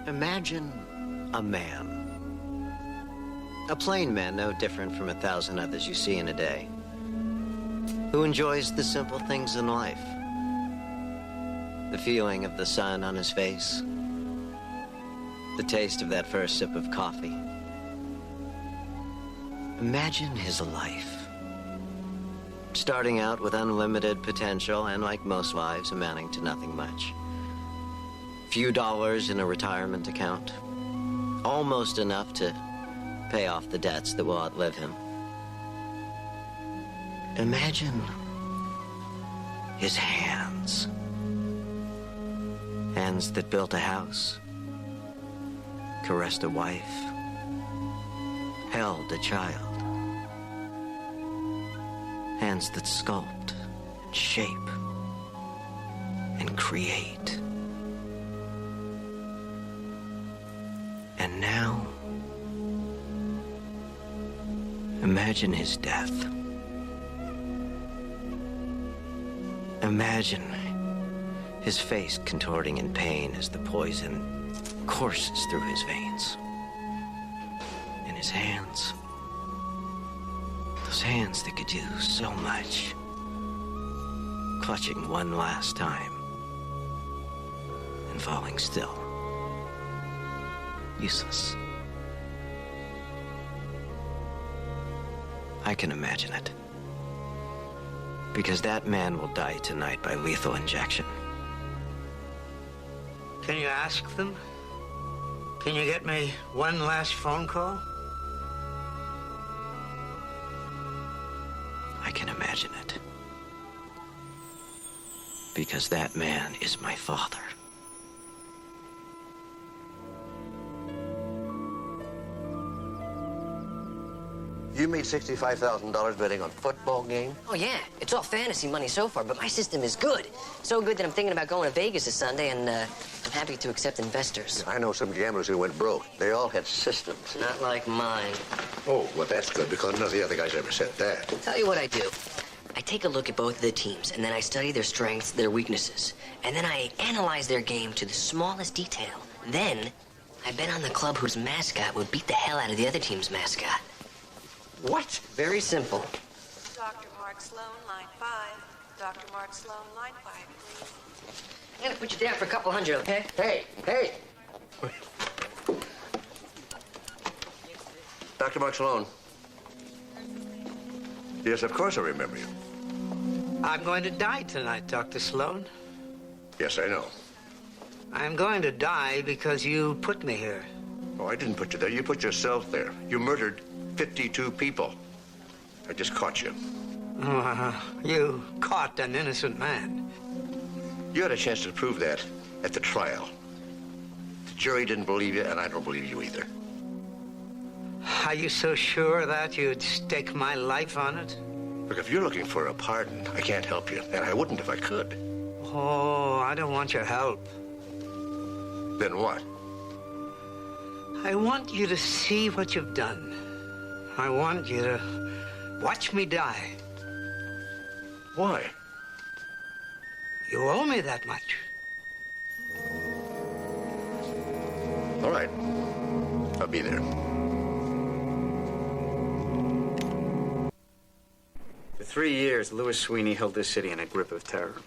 Imagine a man. A plain man, no different from 1,000 others you see in a day, who enjoys the simple things in life. The feeling of the sun on his face, the taste of that first sip of coffee. Imagine his life. Starting out with unlimited potential and, like most lives, amounting to nothing much. Few dollars in a retirement account. Almost enough to pay off the debts that will outlive him. Imagine his hands. Hands that built a house, caressed a wife, held a child. Hands that sculpt, shape, and create. And now, imagine his death. Imagine his face contorting in pain as the poison courses through his veins. And his hands. Those hands that could do so much. Clutching one last time. And falling still. Useless. I can imagine it. Because that man will die tonight by lethal injection. Can you ask them? Can you get me one last phone call? I can imagine it. Because that man is my father. You made $65,000 betting on football game? Oh, yeah. It's all fantasy money so far, but my system is good. So good that I'm thinking about going to Vegas this Sunday, and I'm happy to accept investors. I know some gamblers who went broke. They all had systems. Not like mine. Oh, well, that's good, because none of the other guys ever said that. Tell you what I do. I take a look at both of the teams, and then I study their strengths, their weaknesses. And then I analyze their game to the smallest detail. Then, I bet on the club whose mascot would beat the hell out of the other team's mascot. What? Very simple. Dr. Mark Sloan, line 5. Dr. Mark Sloan, line 5, please. I'm gonna put you down for a couple hundred, okay? Hey! Dr. Mark Sloan. Yes, of course I remember you. I'm going to die tonight, Dr. Sloan. Yes, I know. I'm going to die because you put me here. Oh, I didn't put you there. You put yourself there. You murdered 52 people. I just caught you. You caught an innocent man. You had a chance to prove that at the trial. The jury didn't believe you, and I don't believe you either. Are you so sure that you'd stake my life on it? Look, if you're looking for a pardon, I can't help you, and I wouldn't if I could. Oh, I don't want your help. Then what? I want you to see what you've done. I want you to watch me die. Why? You owe me that much. All right. I'll be there. For 3 years, Louis Sweeney held this city in a grip of terror.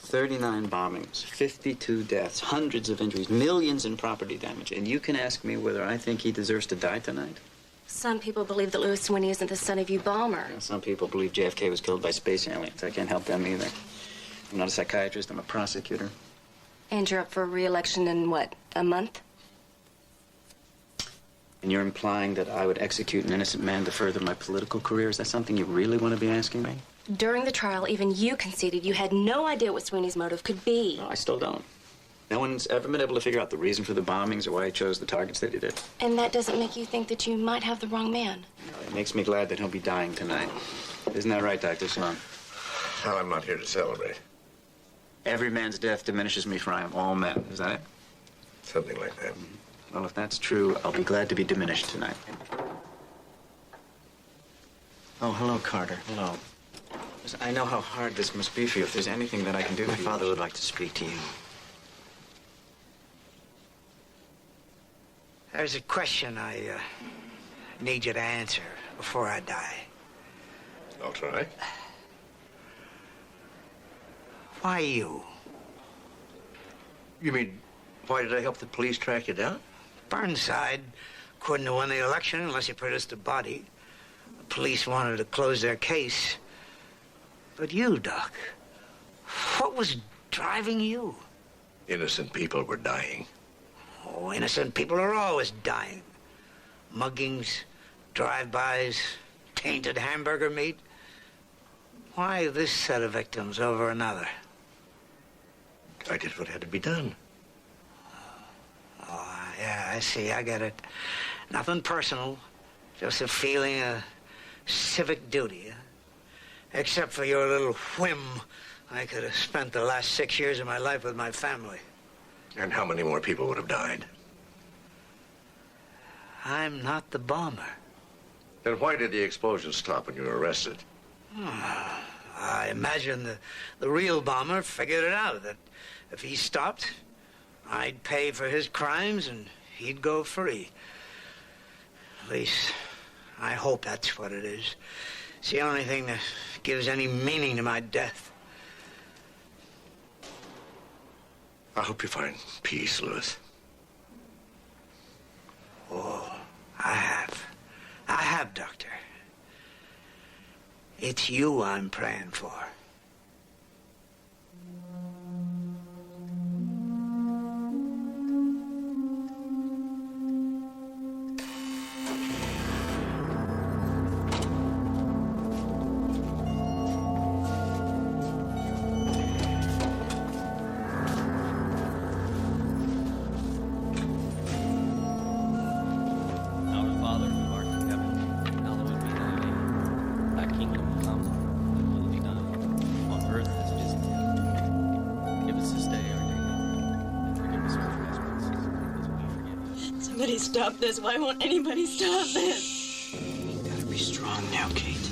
39 bombings, 52 deaths, hundreds of injuries, millions in property damage. And you can ask me whether I think he deserves to die tonight? Some people believe that Louis Sweeney isn't the son of you bomber. Yeah, some people believe JFK was killed by space aliens. I can't help them either. I'm not a psychiatrist, I'm a prosecutor. And you're up for re-election in, what, a month? And you're implying that I would execute an innocent man to further my political career? Is that something you really want to be asking me? During the trial, even you conceded you had no idea what Sweeney's motive could be. No, I still don't. No one's ever been able to figure out the reason for the bombings or why he chose the targets that he did. And that doesn't make you think that you might have the wrong man? No, it makes me glad that he'll be dying tonight. Isn't that right, Dr. Sloan? Well, I'm not here to celebrate. Every man's death diminishes me, for I am all men. Is that it? Something like that. Well, if that's true, I'll be glad to be diminished tonight. Oh, hello, Carter. Hello. Listen, I know how hard this must be for you. If there's anything that I can do My for you... father would like to speak to you. There's a question I need you to answer before I die. I'll try. Why you? You mean, why did I help the police track you down? Burnside couldn't have won the election unless he produced a body. The police wanted to close their case. But you, Doc, what was driving you? Innocent people were dying. Oh, innocent people are always dying. Muggings, drive-bys, tainted hamburger meat. Why this set of victims over another? I did what had to be done. Oh, yeah, I see. I get it. Nothing personal. Just a feeling of civic duty. Huh? Except for your little whim, I could have spent the last 6 years of my life with my family. And how many more people would have died? I'm not the bomber. Then why did the explosion stop when you were arrested? I imagine the real bomber figured it out, that if he stopped, I'd pay for his crimes and he'd go free. At least, I hope that's what it is. It's the only thing that gives any meaning to my death. I hope you find peace, Louis. Oh, I have. I have, Doctor. It's you I'm praying for. Somebody stop this. Why won't anybody stop this? You gotta be strong now, Kate.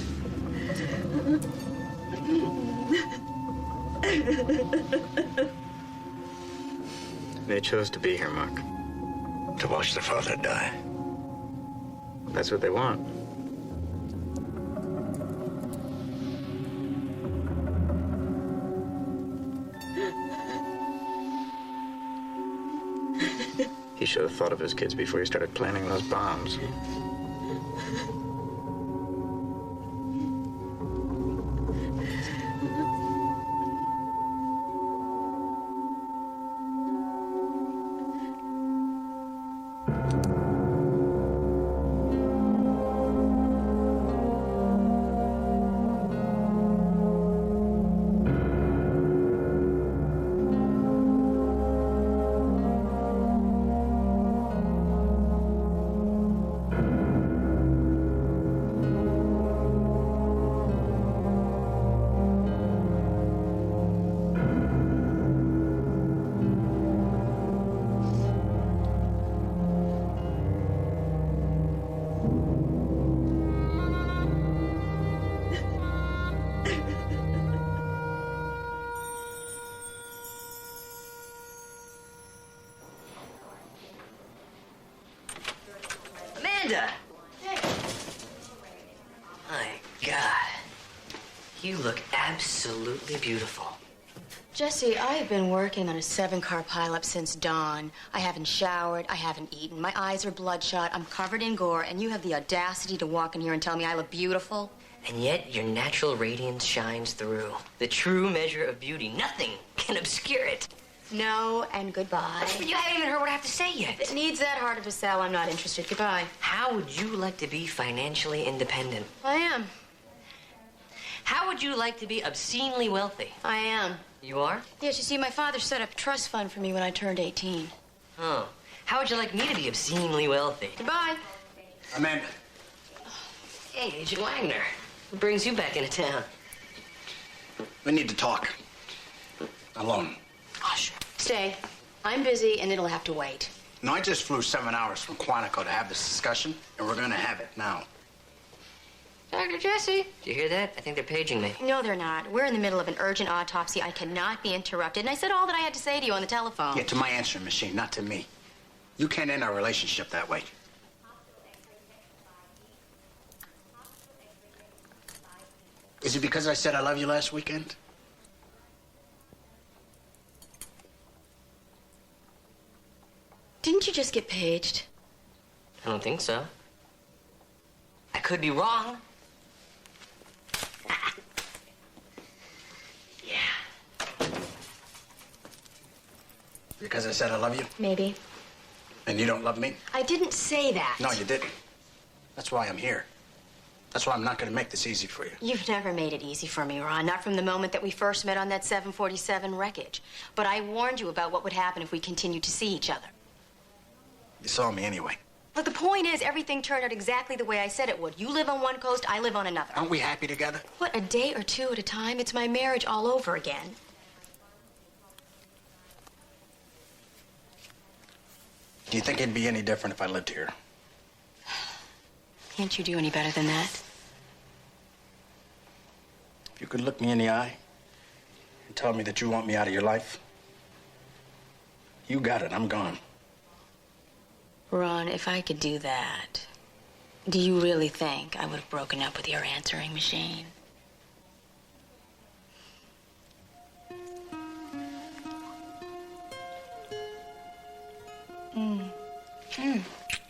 They chose to be here, Mark. To watch their father die. That's what they want. He should have thought of his kids before he started planting those bombs. My God. You look absolutely beautiful. Jesse, I have been working on a 7-car pileup since dawn. I haven't showered. I haven't eaten. My eyes are bloodshot. I'm covered in gore. And you have the audacity to walk in here and tell me I look beautiful? And yet your natural radiance shines through. The true measure of beauty. Nothing can obscure it. No and goodbye. But you haven't even heard what I have to say yet. If it needs that harder to sell, I'm not interested. Goodbye. How would you like to be financially independent? I am. How would you like to be obscenely wealthy? I am. You are? Yes, you see, my father set up a trust fund for me when I turned 18. Oh. How would you like me to be obscenely wealthy? Goodbye. Amanda. Hey, Agent Wagner. What brings you back into town? We need to talk. Alone. Oh, sure. Stay. I'm busy, and it'll have to wait. No, I just flew 7 hours from Quantico to have this discussion, and we're gonna have it now. Dr. Jesse, did you hear that? I think they're paging me. No, they're not. We're in the middle of an urgent autopsy. I cannot be interrupted. And I said all that I had to say to you on the telephone. Yeah, to my answering machine, not to me. You can't end our relationship that way. Is it because I said I love you last weekend? Didn't you just get paged? I don't think so. I could be wrong. Yeah. Because I said I love you? Maybe. And you don't love me? I didn't say that. No, you didn't. That's why I'm here. That's why I'm not going to make this easy for you. You've never made it easy for me, Ron. Not from the moment that we first met on that 747 wreckage. But I warned you about what would happen if we continued to see each other. You saw me anyway. But the point is, everything turned out exactly the way I said it would. You live on one coast, I live on another. Aren't we happy together? What, a day or two at a time? It's my marriage all over again. Do you think it'd be any different if I lived here? Can't you do any better than that? If you could look me in the eye and tell me that you want me out of your life, you got it. I'm gone. Ron, if I could do that, do you really think I would have broken up with your answering machine?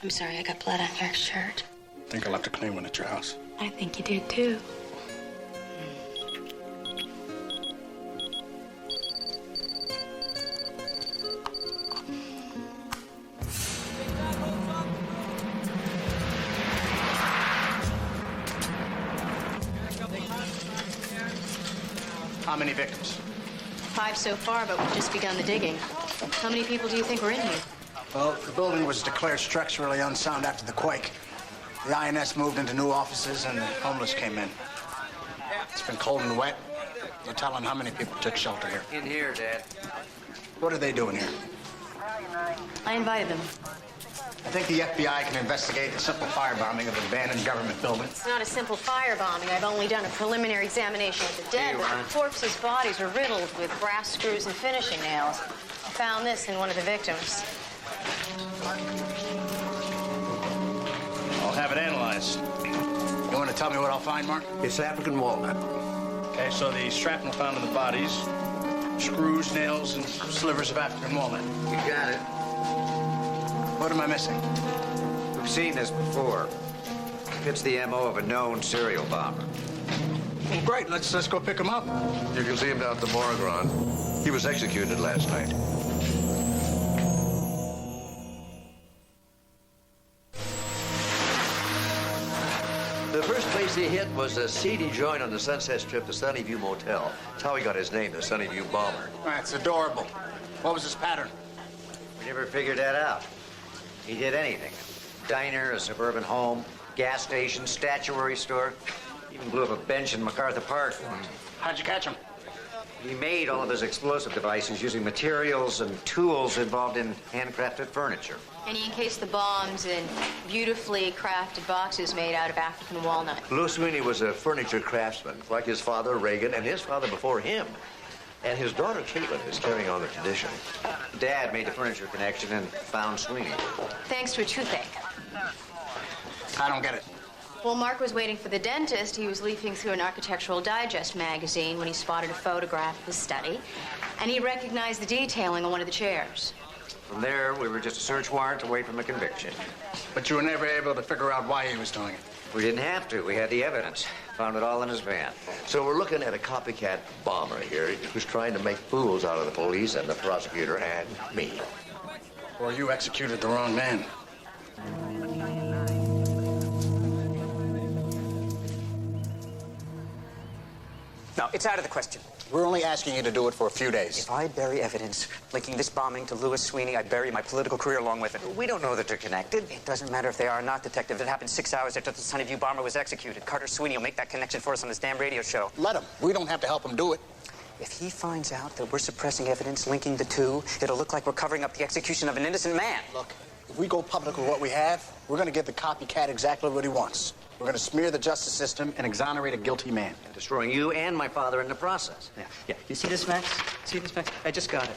I'm sorry, I got blood on your shirt. I think I'll have to clean one at your house. I think you did, too. How many victims? 5 so far, but we've just begun the digging. How many people do you think were in here? Well, the building was declared structurally unsound after the quake. The INS moved into new offices and the homeless came in. It's been cold and wet. No telling how many people took shelter here. In here, Dad. What are they doing here? I invited them. I think the FBI can investigate the simple firebombing of an abandoned government building. It's not a simple firebombing. I've only done a preliminary examination of the dead, but the corpses' bodies are riddled with brass screws and finishing nails. I found this in one of the victims. I'll have it analyzed. You want to tell me what I'll find, Mark? It's African walnut. Okay, so the shrapnel found in the bodies, screws, nails, and slivers of African walnut. You got it. What am I missing? We've seen this before. Fits the MO of a known serial bomber. Well, great. Let's go pick him up. You can see him down at the morgue, Ron. He was executed last night. The first place he hit was a seedy joint on the Sunset Strip, the Sunnyview Motel. That's how he got his name, the Sunnyview Bomber. That's adorable. What was his pattern? We never figured that out. He did anything. Diner, a suburban home, gas station, statuary store. Even blew up a bench in MacArthur Park for him. How'd you catch him? He made all of his explosive devices using materials and tools involved in handcrafted furniture. And he encased the bombs in beautifully crafted boxes made out of African walnut. Louis Sweeney was a furniture craftsman, like his father, Reagan, and his father before him. And his daughter, Caitlin, is carrying on the tradition. Dad made the furniture connection and found Sweeney. Thanks to a toothache. I don't get it. While Mark was waiting for the dentist, he was leafing through an Architectural Digest magazine when he spotted a photograph of his study, and he recognized the detailing on one of the chairs. From there, we were just a search warrant away from a conviction. But you were never able to figure out why he was doing it. We didn't have to. We had the evidence. Found it all in his van. So we're looking at a copycat bomber here who's trying to make fools out of the police and the prosecutor and me. Or you executed the wrong man. No, it's out of the question. We're only asking you to do it for a few days. If I bury evidence linking this bombing to Louis Sweeney, I bury my political career along with it. We don't know that they're connected. It doesn't matter if they are or not, Detective. It happened 6 hours after the Sunnyview bomber was executed. Carter Sweeney will make that connection for us on this damn radio show. Let him. We don't have to help him do it. If he finds out that we're suppressing evidence linking the two, it'll look like we're covering up the execution of an innocent man. Look, if we go public with what we have, we're going to give the copycat exactly what he wants. We're going to smear the justice system and exonerate a guilty man. And destroying you and my father in the process. Yeah. You see this, Max? See this, Max? I just got it.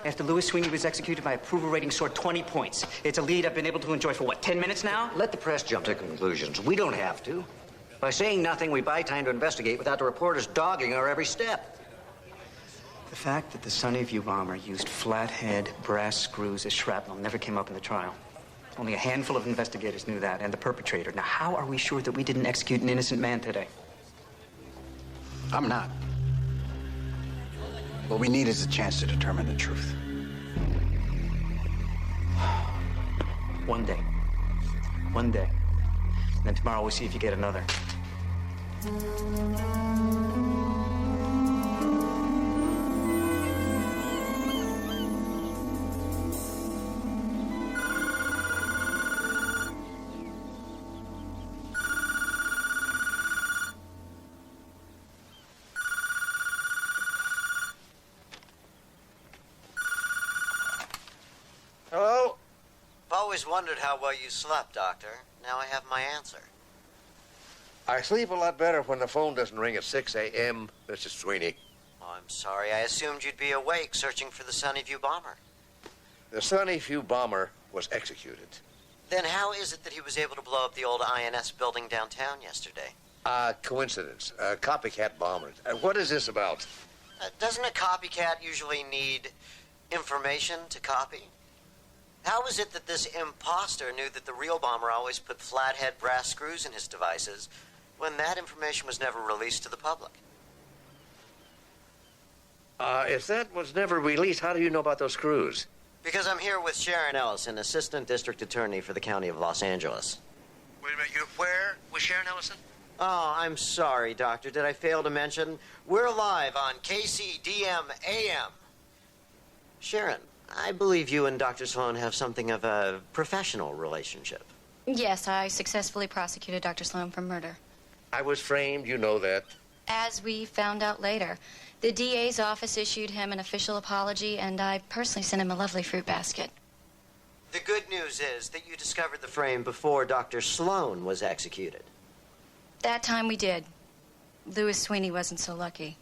After Lewis Sweeney was executed, my approval rating soared 20 points. It's a lead I've been able to enjoy for, what, 10 minutes now? Let the press jump to conclusions. We don't have to. By saying nothing, we buy time to investigate without the reporters dogging our every step. The fact that the Sunnyview bomber used flathead brass screws as shrapnel never came up in the trial. Only a handful of investigators knew that, and the perpetrator. Now, how are we sure that we didn't execute an innocent man today? I'm not. What we need is a chance to determine the truth. One day. One day. And then tomorrow we'll see if you get another. Hello? I've always wondered how well you slept, Doctor. Now I have my answer. I sleep a lot better when the phone doesn't ring at 6 a.m., Mrs. Sweeney. Oh, I'm sorry. I assumed you'd be awake searching for the Sunnyview bomber. The Sunnyview bomber was executed. Then how is it that he was able to blow up the old INS building downtown yesterday? Coincidence. Copycat bombers. What is this about? Doesn't a copycat usually need information to copy? How is it that this imposter knew that the real bomber always put flathead brass screws in his devices when that information was never released to the public? If that was never released, how do you know about those screws? Because I'm here with Sharon Ellison, Assistant District Attorney for the County of Los Angeles. Wait a minute, you're where with Sharon Ellison? Oh, I'm sorry, Doctor. Did I fail to mention? We're live on KCDM AM. Sharon, I believe you and Dr. Sloan have something of a professional relationship. Yes, I successfully prosecuted Dr. Sloan for murder. I was framed, you know that. As we found out later, the DA's office issued him an official apology, and I personally sent him a lovely fruit basket. The good news is that you discovered the frame before Dr. Sloan was executed. That time we did. Lewis Sweeney wasn't so lucky.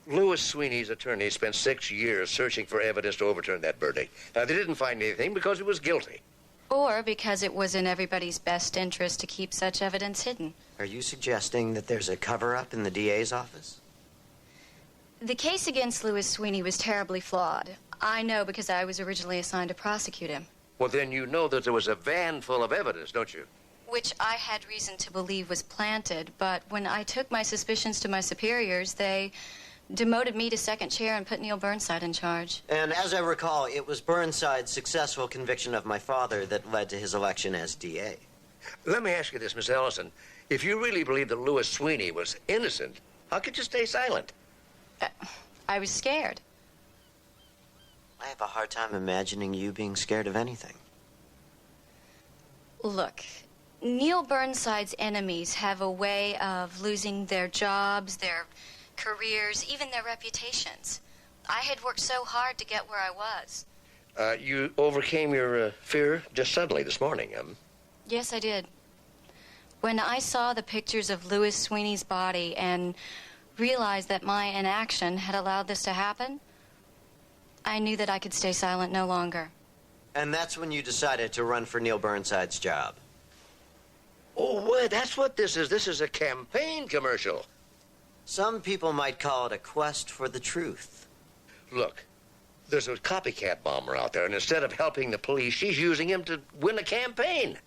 Lewis Sweeney's attorney spent 6 years searching for evidence to overturn that verdict. Now, they didn't find anything because he was guilty. Or because it was in everybody's best interest to keep such evidence hidden. Are you suggesting that there's a cover-up in the DA's office? The case against Lewis Sweeney was terribly flawed. I know because I was originally assigned to prosecute him. Well, then you know that there was a van full of evidence, don't you? Which I had reason to believe was planted, but when I took my suspicions to my superiors, they demoted me to second chair and put Neil Burnside in charge. And as I recall, it was Burnside's successful conviction of my father that led to his election as DA. Let me ask you this, Miss Ellison. If you really believe that Lewis Sweeney was innocent, how could you stay silent? I was scared. I have a hard time imagining you being scared of anything. Look, Neil Burnside's enemies have a way of losing their jobs, their careers, even their reputations. I had worked so hard to get where I was. You overcame your fear just suddenly this morning, Yes, I did. When I saw the pictures of Lewis Sweeney's body and realized that my inaction had allowed this to happen, I knew that I could stay silent no longer. And that's when you decided to run for Neil Burnside's job. Oh, wait, that's what this is. This is a campaign commercial. Some people might call it a quest for the truth. Look, there's a copycat bomber out there, and instead of helping the police, she's using him to win a campaign.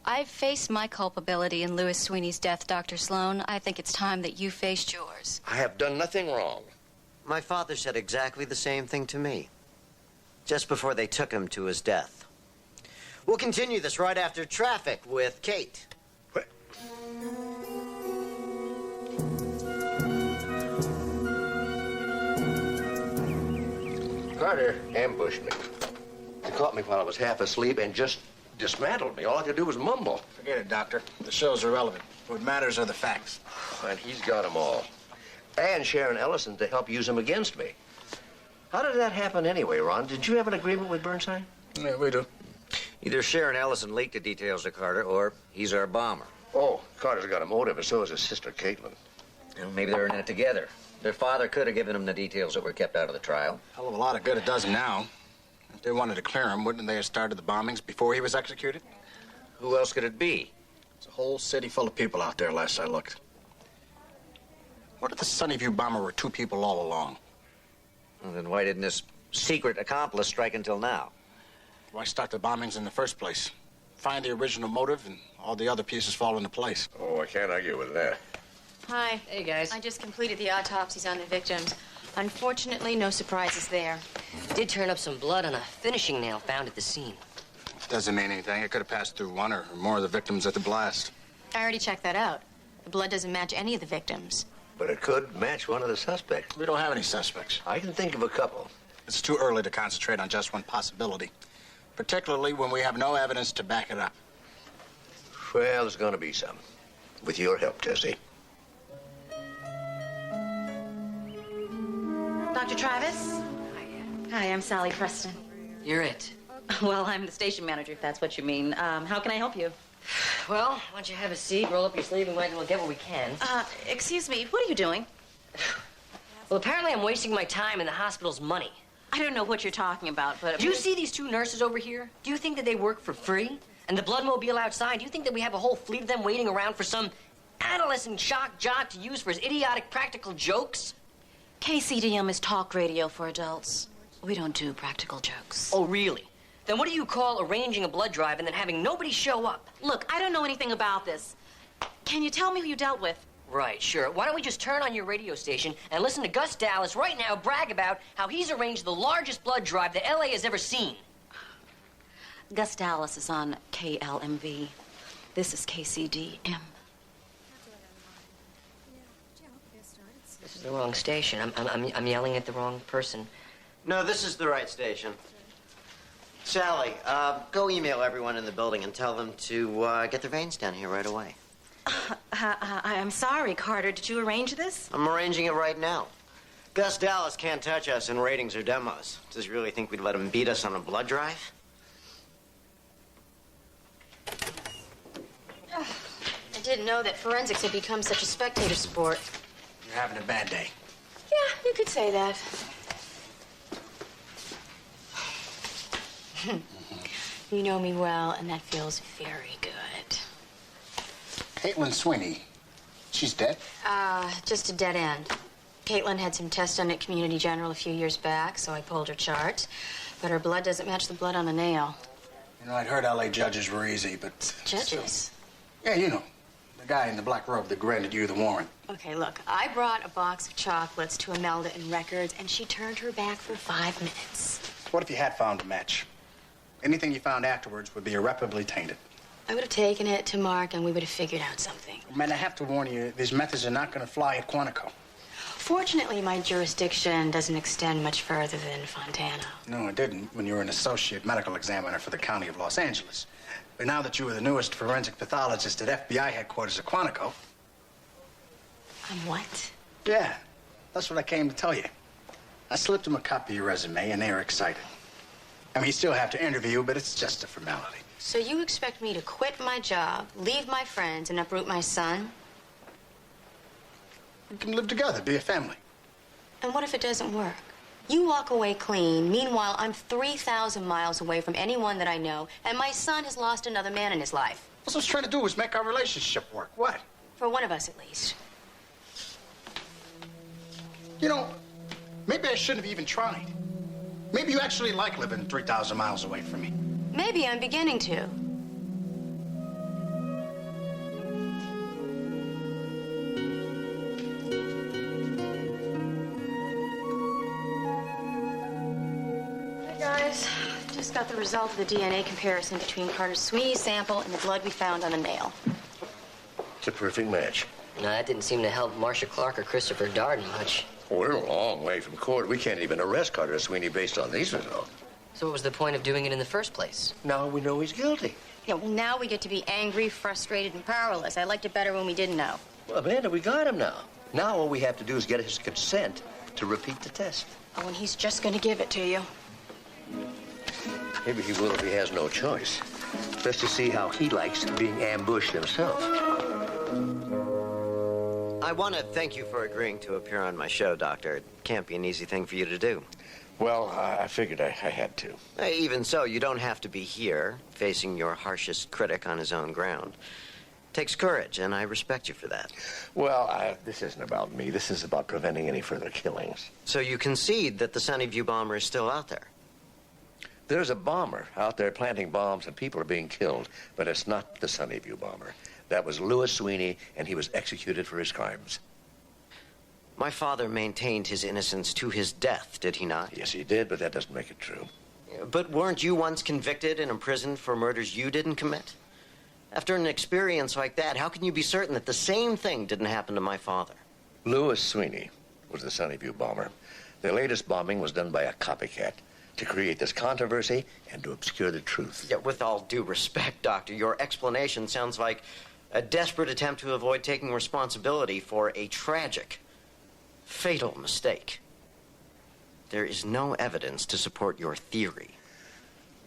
I've faced my culpability in Lewis Sweeney's death, Dr. Sloan. I think it's time that you faced yours. I have done nothing wrong. My father said exactly the same thing to me, just before they took him to his death. We'll continue this right after traffic with Kate. What? Carter ambushed me. He caught me while I was half asleep and just dismantled me. All I could do was mumble. Forget it, Doctor. The show's irrelevant. What matters are the facts. And he's got them all. And Sharon Ellison to help use them against me. How did that happen anyway, Ron? Did you have an agreement with Burnside? Yeah, we do. Either Sharon Ellison leaked the details to Carter, or he's our bomber. Oh, Carter's got a motive, and so has his sister, Caitlin. Well, maybe they're in it together. Their father could have given them the details that were kept out of the trial. Hell of a lot of good it does now. If they wanted to clear him, wouldn't they have started the bombings before he was executed? Who else could it be? There's a whole city full of people out there last I looked. What if the Sunnyview bomber were 2 people all along? Well, then why didn't this secret accomplice strike until now? Why start the bombings in the first place? Find the original motive and all the other pieces fall into place. Oh, I can't argue with that. Hi. Hey, guys. I just completed the autopsies on the victims. Unfortunately, no surprises there. Did turn up some blood on a finishing nail found at the scene. Doesn't mean anything. It could have passed through one or more of the victims at the blast. I already checked that out. The blood doesn't match any of the victims. But it could match one of the suspects. We don't have any suspects. I can think of a couple. It's too early to concentrate on just one possibility, particularly when we have no evidence to back it up. Well, there's going to be some. With your help, Tessie. Dr. Travis? Hi, I'm Sally Preston. You're it. Well, I'm the station manager, if that's what you mean. How can I help you? Well, why don't you have a seat, roll up your sleeve, and we'll get what we can. Excuse me, what are you doing? Well, apparently I'm wasting my time and the hospital's money. I don't know what you're talking about, but... Do you see these 2 nurses over here? Do you think that they work for free? And the bloodmobile outside, do you think that we have a whole fleet of them waiting around for some adolescent shock jock to use for his idiotic practical jokes? KCDM is talk radio for adults. We don't do practical jokes. Oh, really? Then what do you call arranging a blood drive and then having nobody show up? Look, I don't know anything about this. Can you tell me who you dealt with? Right, sure. Why don't we just turn on your radio station and listen to Gus Dallas right now brag about how he's arranged the largest blood drive that L.A. has ever seen? Gus Dallas is on KLMV. This is KCDM. This is the wrong station. I'm yelling at the wrong person. No, this is the right station. Sally, go email everyone in the building and tell them to get their veins down here right away. I'm sorry, Carter. Did you arrange this? I'm arranging it right now. Gus Dallas can't touch us in ratings or demos. Does he really think we'd let him beat us on a blood drive? I didn't know that forensics had become such a spectator sport. You're having a bad day. Yeah, you could say that. You know me well, and that feels very good. Caitlin Sweeney, she's dead? Just a dead end. Caitlin had some tests done at Community General a few years back, so I pulled her chart. But her blood doesn't match the blood on the nail. You know, I'd heard L.A. judges were easy, but... Judges? Yeah, you know. The guy in the black robe that granted you the warrant. Okay, look, I brought a box of chocolates to Imelda in Records, and she turned her back for 5 minutes. What if you had found a match? Anything you found afterwards would be irreparably tainted. I would have taken it to Mark, and we would have figured out something. Man, I have to warn you, these methods are not going to fly at Quantico. Fortunately, my jurisdiction doesn't extend much further than Fontana. No, it didn't when you were an associate medical examiner for the County of Los Angeles. But now that you were the newest forensic pathologist at FBI headquarters at Quantico... I'm what? Yeah, that's what I came to tell you. I slipped them a copy of your resume, and they were excited. I mean, you still have to interview you, but it's just a formality. So you expect me to quit my job, leave my friends, and uproot my son? We can live together, be a family. And what if it doesn't work? You walk away clean. Meanwhile, I'm 3,000 miles away from anyone that I know, and my son has lost another man in his life. What I was trying to do was make our relationship work. What? For one of us, at least. You know, maybe I shouldn't have even tried. Maybe you actually like living 3,000 miles away from me. Maybe I'm beginning to. Hey, guys. Just got the result of the DNA comparison between Carter Sweeney's sample and the blood we found on the nail. It's a perfect match. No, that didn't seem to help Marcia Clark or Christopher Darden much. We're a long way from court. We can't even arrest Carter Sweeney based on these results. So what was the point of doing it in the first place? Now we know he's guilty. Yeah, well, now we get to be angry, frustrated, and powerless. I liked it better when we didn't know. Well, Amanda, we got him now. Now all we have to do is get his consent to repeat the test. Oh, and he's just going to give it to you. Maybe he will if he has no choice. Just to see how he likes being ambushed himself. I want to thank you for agreeing to appear on my show, Doctor. It can't be an easy thing for you to do. Well, I figured I had to. Even so, you don't have to be here, facing your harshest critic on his own ground. It takes courage, and I respect you for that. Well, this isn't about me. This is about preventing any further killings. So you concede that the Sunnyview bomber is still out there? There's a bomber out there planting bombs, and people are being killed, but it's not the Sunnyview bomber. That was Lewis Sweeney, and he was executed for his crimes. My father maintained his innocence to his death, did he not? Yes, he did, but that doesn't make it true. But weren't you once convicted and imprisoned for murders you didn't commit? After an experience like that, how can you be certain that the same thing didn't happen to my father? Lewis Sweeney was the Sunnyview bomber. The latest bombing was done by a copycat to create this controversy and to obscure the truth. Yeah, with all due respect, Doctor, your explanation sounds like a desperate attempt to avoid taking responsibility for a tragic, fatal mistake. There is no evidence to support your theory.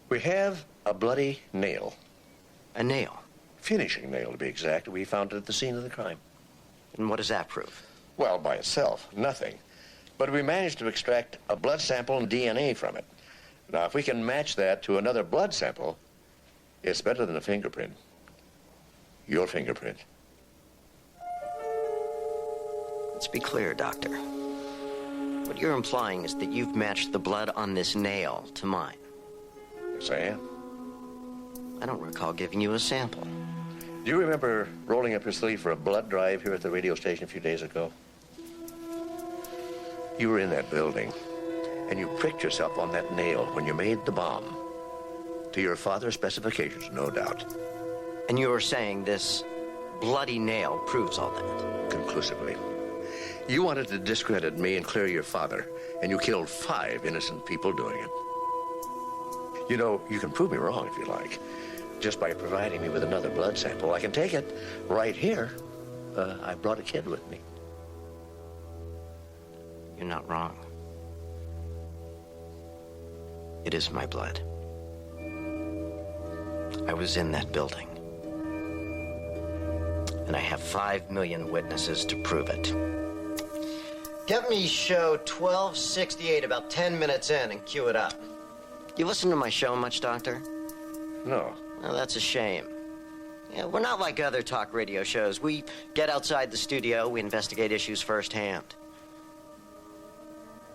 We have a bloody nail. A nail? Finishing nail, to be exact. We found it at the scene of the crime. And what does that prove? Well, by itself, nothing. But we managed to extract a blood sample and DNA from it. Now, if we can match that to another blood sample, it's better than a fingerprint. Your fingerprint. Let's be clear, Doctor. What you're implying is that you've matched the blood on this nail to mine. Yes, I am. I don't recall giving you a sample. Do you remember rolling up your sleeve for a blood drive here at the radio station a few days ago? You were in that building, and you pricked yourself on that nail when you made the bomb. To your father's specifications, no doubt. And you were saying this bloody nail proves all that? Conclusively. You wanted to discredit me and clear your father, and you killed 5 innocent people doing it. You know, you can prove me wrong if you like, just by providing me with another blood sample. I can take it right here. I brought a kid with me. You're not wrong. It is my blood. I was in that building. And I have 5 million witnesses to prove it. Get me show 1268 about 10 minutes in and cue it up. You listen to my show much, Doctor? No. Well, that's a shame. Yeah, we're not like other talk radio shows. We get outside the studio, we investigate issues firsthand.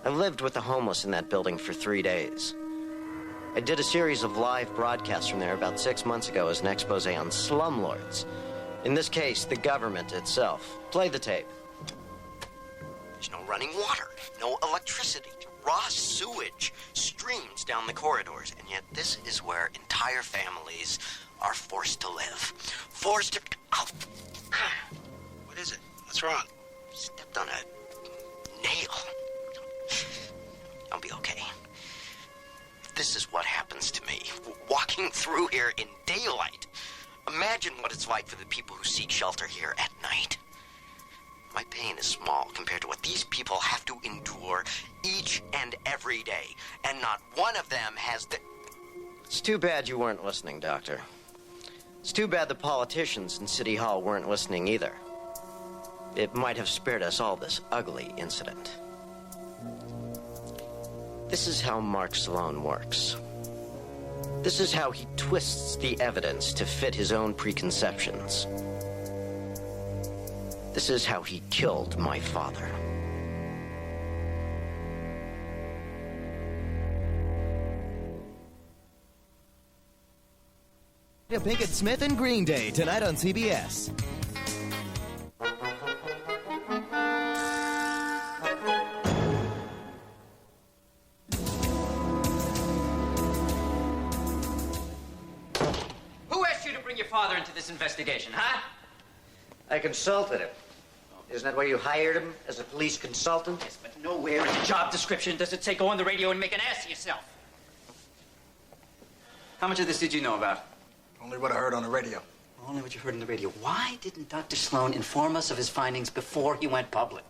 I lived with the homeless in that building for 3 days. I did a series of live broadcasts from there about 6 months ago as an expose on slumlords. In this case, the government itself. Play the tape. There's no running water, no electricity, raw sewage streams down the corridors, and yet this is where entire families are forced to live. Forced to... Oh. What is it? What's wrong? Stepped on a nail. I'll be okay. This is what happens to me, walking through here in daylight. Imagine what it's like for the people who seek shelter here at night. My pain is small compared to what these people have to endure each and every day, and not one of them has the... It's too bad you weren't listening, Doctor. It's too bad the politicians in City Hall weren't listening either. It might have spared us all this ugly incident. This is how Mark Sloan works. This is how he twists the evidence to fit his own preconceptions. This is how he killed my father. Pinkett Smith and Green Day tonight on CBS. Who asked you to bring your father into this investigation, huh? I consulted him. Isn't that why you hired him, as a police consultant? Yes, but nowhere in the job description does it say go on the radio and make an ass of yourself. How much of this did you know about? Only what I heard on the radio. Only what you heard on the radio. Why didn't Dr. Sloan inform us of his findings before he went public?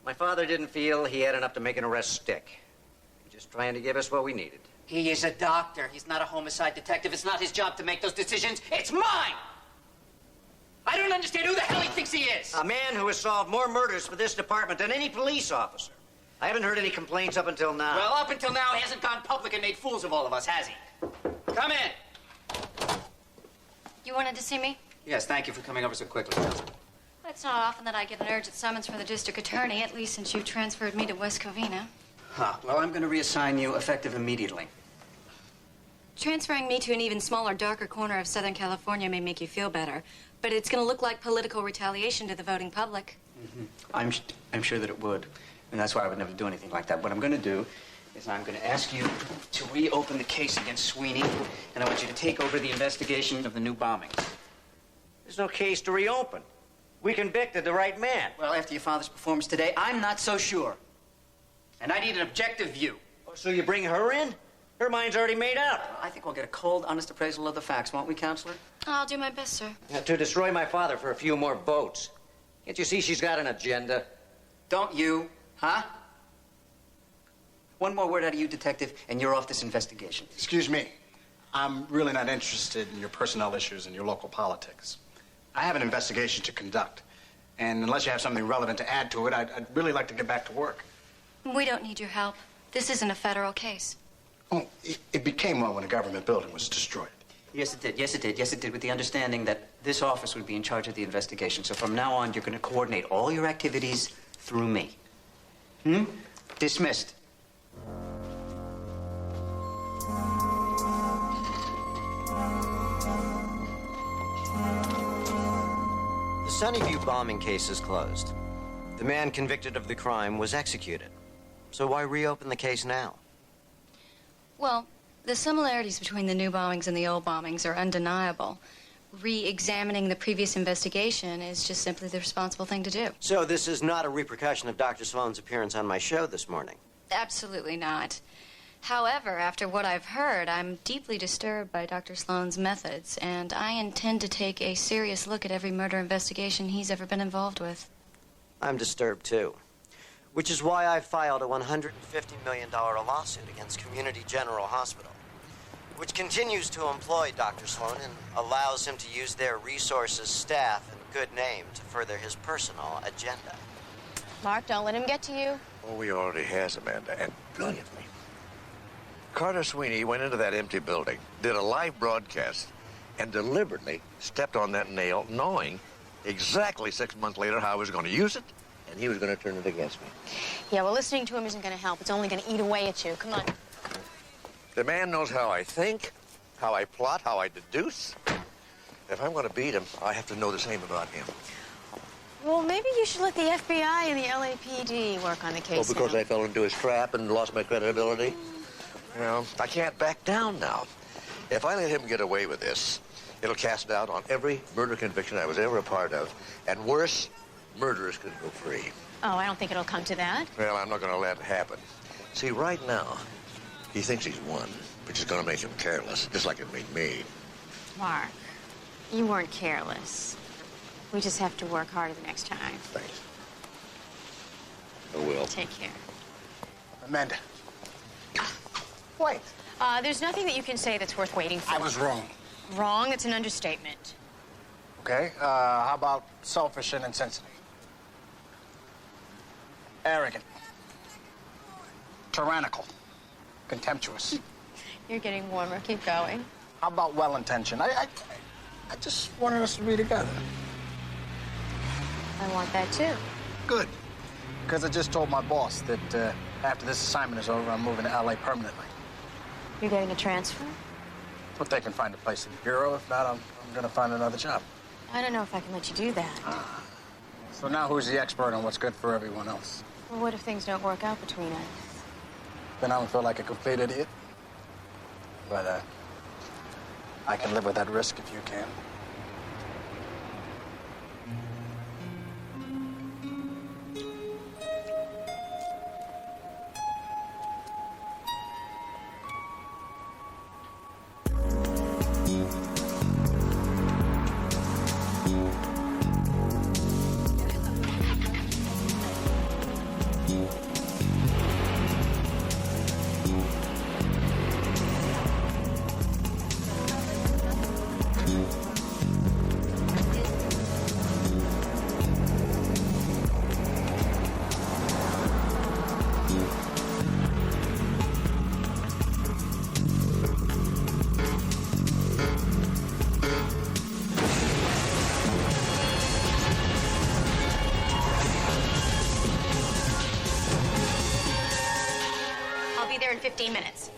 My father didn't feel he had enough to make an arrest stick. He was just trying to give us what we needed. He is a doctor. He's not a homicide detective. It's not his job to make those decisions. It's mine! I don't understand who the hell he thinks he is. A man who has solved more murders for this department than any police officer. I haven't heard any complaints up until now. Well, up until now, he hasn't gone public and made fools of all of us, has he? Come in. You wanted to see me? Yes, thank you for coming over so quickly. It's not often that I get an urgent summons from the district attorney, at least since you've transferred me to West Covina. Well, I'm going to reassign you effective immediately. Transferring me to an even smaller, darker corner of Southern California may make you feel better, but it's going to look like political retaliation to the voting public. I'm sure that it would, and that's why I would never do anything like that. What I'm going to do is I'm going to ask you to reopen the case against Sweeney, and I want you to take over the investigation of the new bombing. There's no case to reopen. We convicted the right man. Well, after your father's performance today, I'm not so sure. And I need an objective view. Oh, so you bring her in? Her mind's already made up. I think we'll get a cold, honest appraisal of the facts, won't we, Counselor? I'll do my best, sir. To destroy my father for a few more votes. Can't you see she's got an agenda? Don't you? Huh? One more word out of you, Detective, and you're off this investigation. Excuse me. I'm really not interested in your personnel issues and your local politics. I have an investigation to conduct. And unless you have something relevant to add to it, I'd really like to get back to work. We don't need your help. This isn't a federal case. Oh, it became one when a government building was destroyed. Yes, it did. Yes, it did. Yes, it did, with the understanding that this office would be in charge of the investigation. So from now on, you're going to coordinate all your activities through me. Dismissed. The Sunnyview bombing case is closed. The man convicted of the crime was executed. So why reopen the case now? Well, the similarities between the new bombings and the old bombings are undeniable. Re-examining the previous investigation is just simply the responsible thing to do. So this is not a repercussion of Dr. Sloan's appearance on my show this morning? Absolutely not. However, after what I've heard, I'm deeply disturbed by Dr. Sloan's methods, and I intend to take a serious look at every murder investigation he's ever been involved with. I'm disturbed, too. Which is why I filed a $150 million lawsuit against Community General Hospital, which continues to employ Dr. Sloan and allows him to use their resources, staff, and good name to further his personal agenda. Mark, don't let him get to you. Oh, he already has, Amanda, and brilliantly. Carter Sweeney went into that empty building, did a live broadcast, and deliberately stepped on that nail, knowing exactly 6 months later how I was going to use it, and he was going to turn it against me. Yeah, well, listening to him isn't going to help. It's only going to eat away at you. Come on. The man knows how I think, how I plot, how I deduce. If I'm going to beat him, I have to know the same about him. Well, maybe you should let the FBI and the LAPD work on the case. Oh, because now. I fell into his trap and lost my credibility? You know, I can't back down now. If I let him get away with this, it'll cast doubt on every murder conviction I was ever a part of. And worse, murderers could go free. Oh, I don't think it'll come to that. Well, I'm not going to let it happen. See, right now, he thinks he's won, which is going to make him careless, just like it made me. Mark, you weren't careless. We just have to work harder the next time. Thanks. I will. Take care. Amanda. Wait. There's nothing that you can say that's worth waiting for. I was wrong. Wrong? That's an understatement. Okay, how about selfish and insensitive? Arrogant. Tyrannical. Contemptuous. You're getting warmer. Keep going. How about well-intentioned? I just wanted us to be together. I want that, too. Good. Because I just told my boss that after this assignment is over, I'm moving to L.A. permanently. You're getting a transfer? But they can find a place in the bureau. If not, I'm going to find another job. I don't know if I can let you do that. So now who's the expert on what's good for everyone else? Well, what if things don't work out between us? Then I would feel like a complete idiot. But I can live with that risk if you can. in 15 minutes.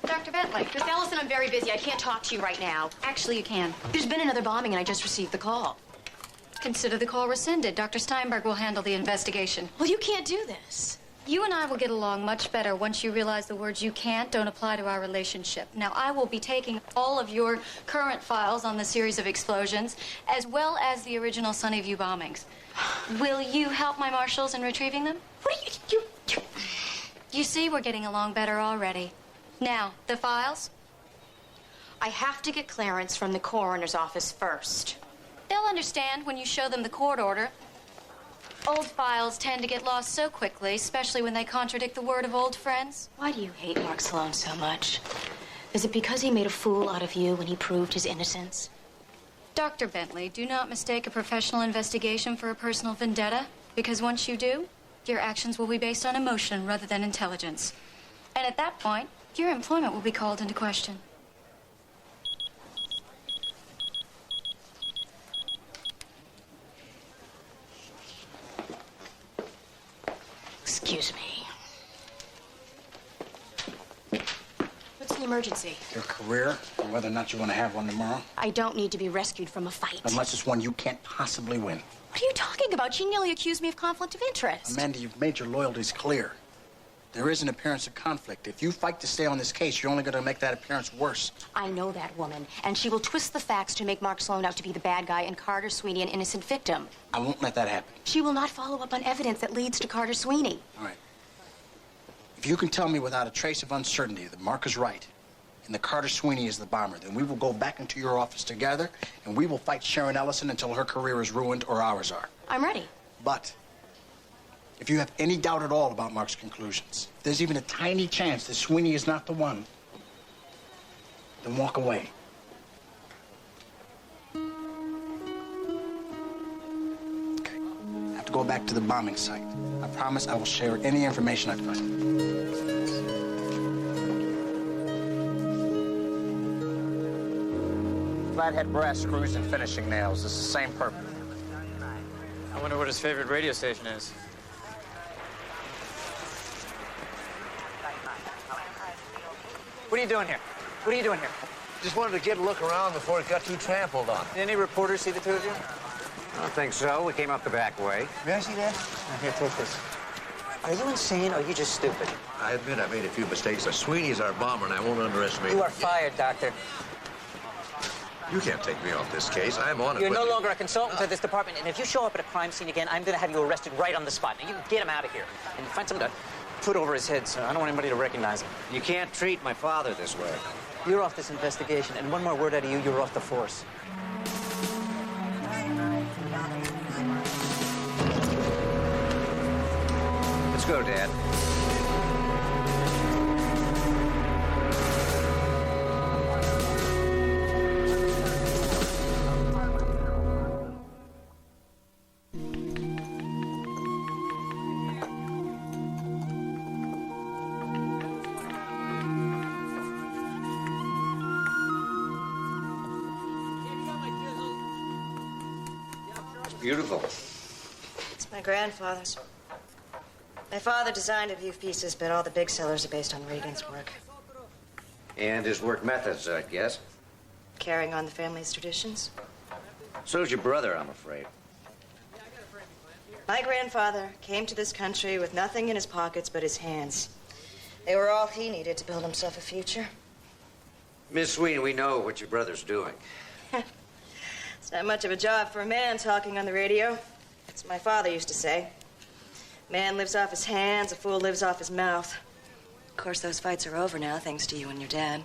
Dr. Bentley, Miss Ellison, I'm very busy. I can't talk to you right now. Actually, you can. There's been another bombing, and I just received the call. Consider the call rescinded. Dr. Steinberg will handle the investigation. Well, you can't do this. You and I will get along much better once you realize the words you can't don't apply to our relationship. Now, I will be taking all of your current files on the series of explosions, as well as the original Sunnyview bombings. Will you help my marshals in retrieving them? What are you... You see, we're getting along better already. Now, the files? I have to get clearance from the coroner's office first. They'll understand when you show them the court order. Old files tend to get lost so quickly, especially when they contradict the word of old friends. Why do you hate Mark Sloan so much? Is it because he made a fool out of you when he proved his innocence? Dr. Bentley, do not mistake a professional investigation for a personal vendetta, because once you do, your actions will be based on emotion rather than intelligence. And at that point, your employment will be called into question. Excuse me. What's the emergency? Your career, and whether or not you want to have one tomorrow. I don't need to be rescued from a fight. Unless it's one you can't possibly win. What are you talking about? She nearly accused me of conflict of interest. Amanda, you've made your loyalties clear. There is an appearance of conflict. If you fight to stay on this case, you're only going to make that appearance worse. I know that woman, and she will twist the facts to make Mark Sloan out to be the bad guy and Carter Sweeney an innocent victim. I won't let that happen. She will not follow up on evidence that leads to Carter Sweeney. All right. If you can tell me without a trace of uncertainty that Mark is right and that Carter Sweeney is the bomber, then we will go back into your office together and we will fight Sharon Ellison until her career is ruined or ours are. I'm ready. But if you have any doubt at all about Mark's conclusions, if there's even a tiny chance that Sweeney is not the one, then walk away. Okay. I have to go back to the bombing site. I promise I will share any information I find. Flathead brass screws and finishing nails. It's the same purpose. I wonder what his favorite radio station is. What are you doing here? What are you doing here? Just wanted to get a look around before it got too trampled on. Did any reporters see the two of you? I don't think so. We came up the back way. May I see that? Here, take this. Are you insane or are you just stupid? I admit I made a few mistakes. Sweeney is our bomber, and I won't underestimate him. You are fired, Doctor. You can't take me off this case. I'm on it. You're no longer a consultant to this department, and if you show up at a crime scene again, I'm going to have you arrested right on the spot. Now, you get him out of here and find something to put over his head, so I don't want anybody to recognize him. You can't treat my father this way. You're off this investigation, and one more word out of you, you're off the force. Let's go, Dad. Beautiful. It's my grandfather's. My father designed a few pieces, but all the big sellers are based on Regan's work. And his work methods, I guess. Carrying on the family's traditions. So's your brother, I'm afraid. My grandfather came to this country with nothing in his pockets but his hands. They were all he needed to build himself a future. Miss Sweeney, we know what your brother's doing. It's not much of a job for a man talking on the radio. That's what my father used to say. Man lives off his hands, a fool lives off his mouth. Of course, those fights are over now, thanks to you and your dad.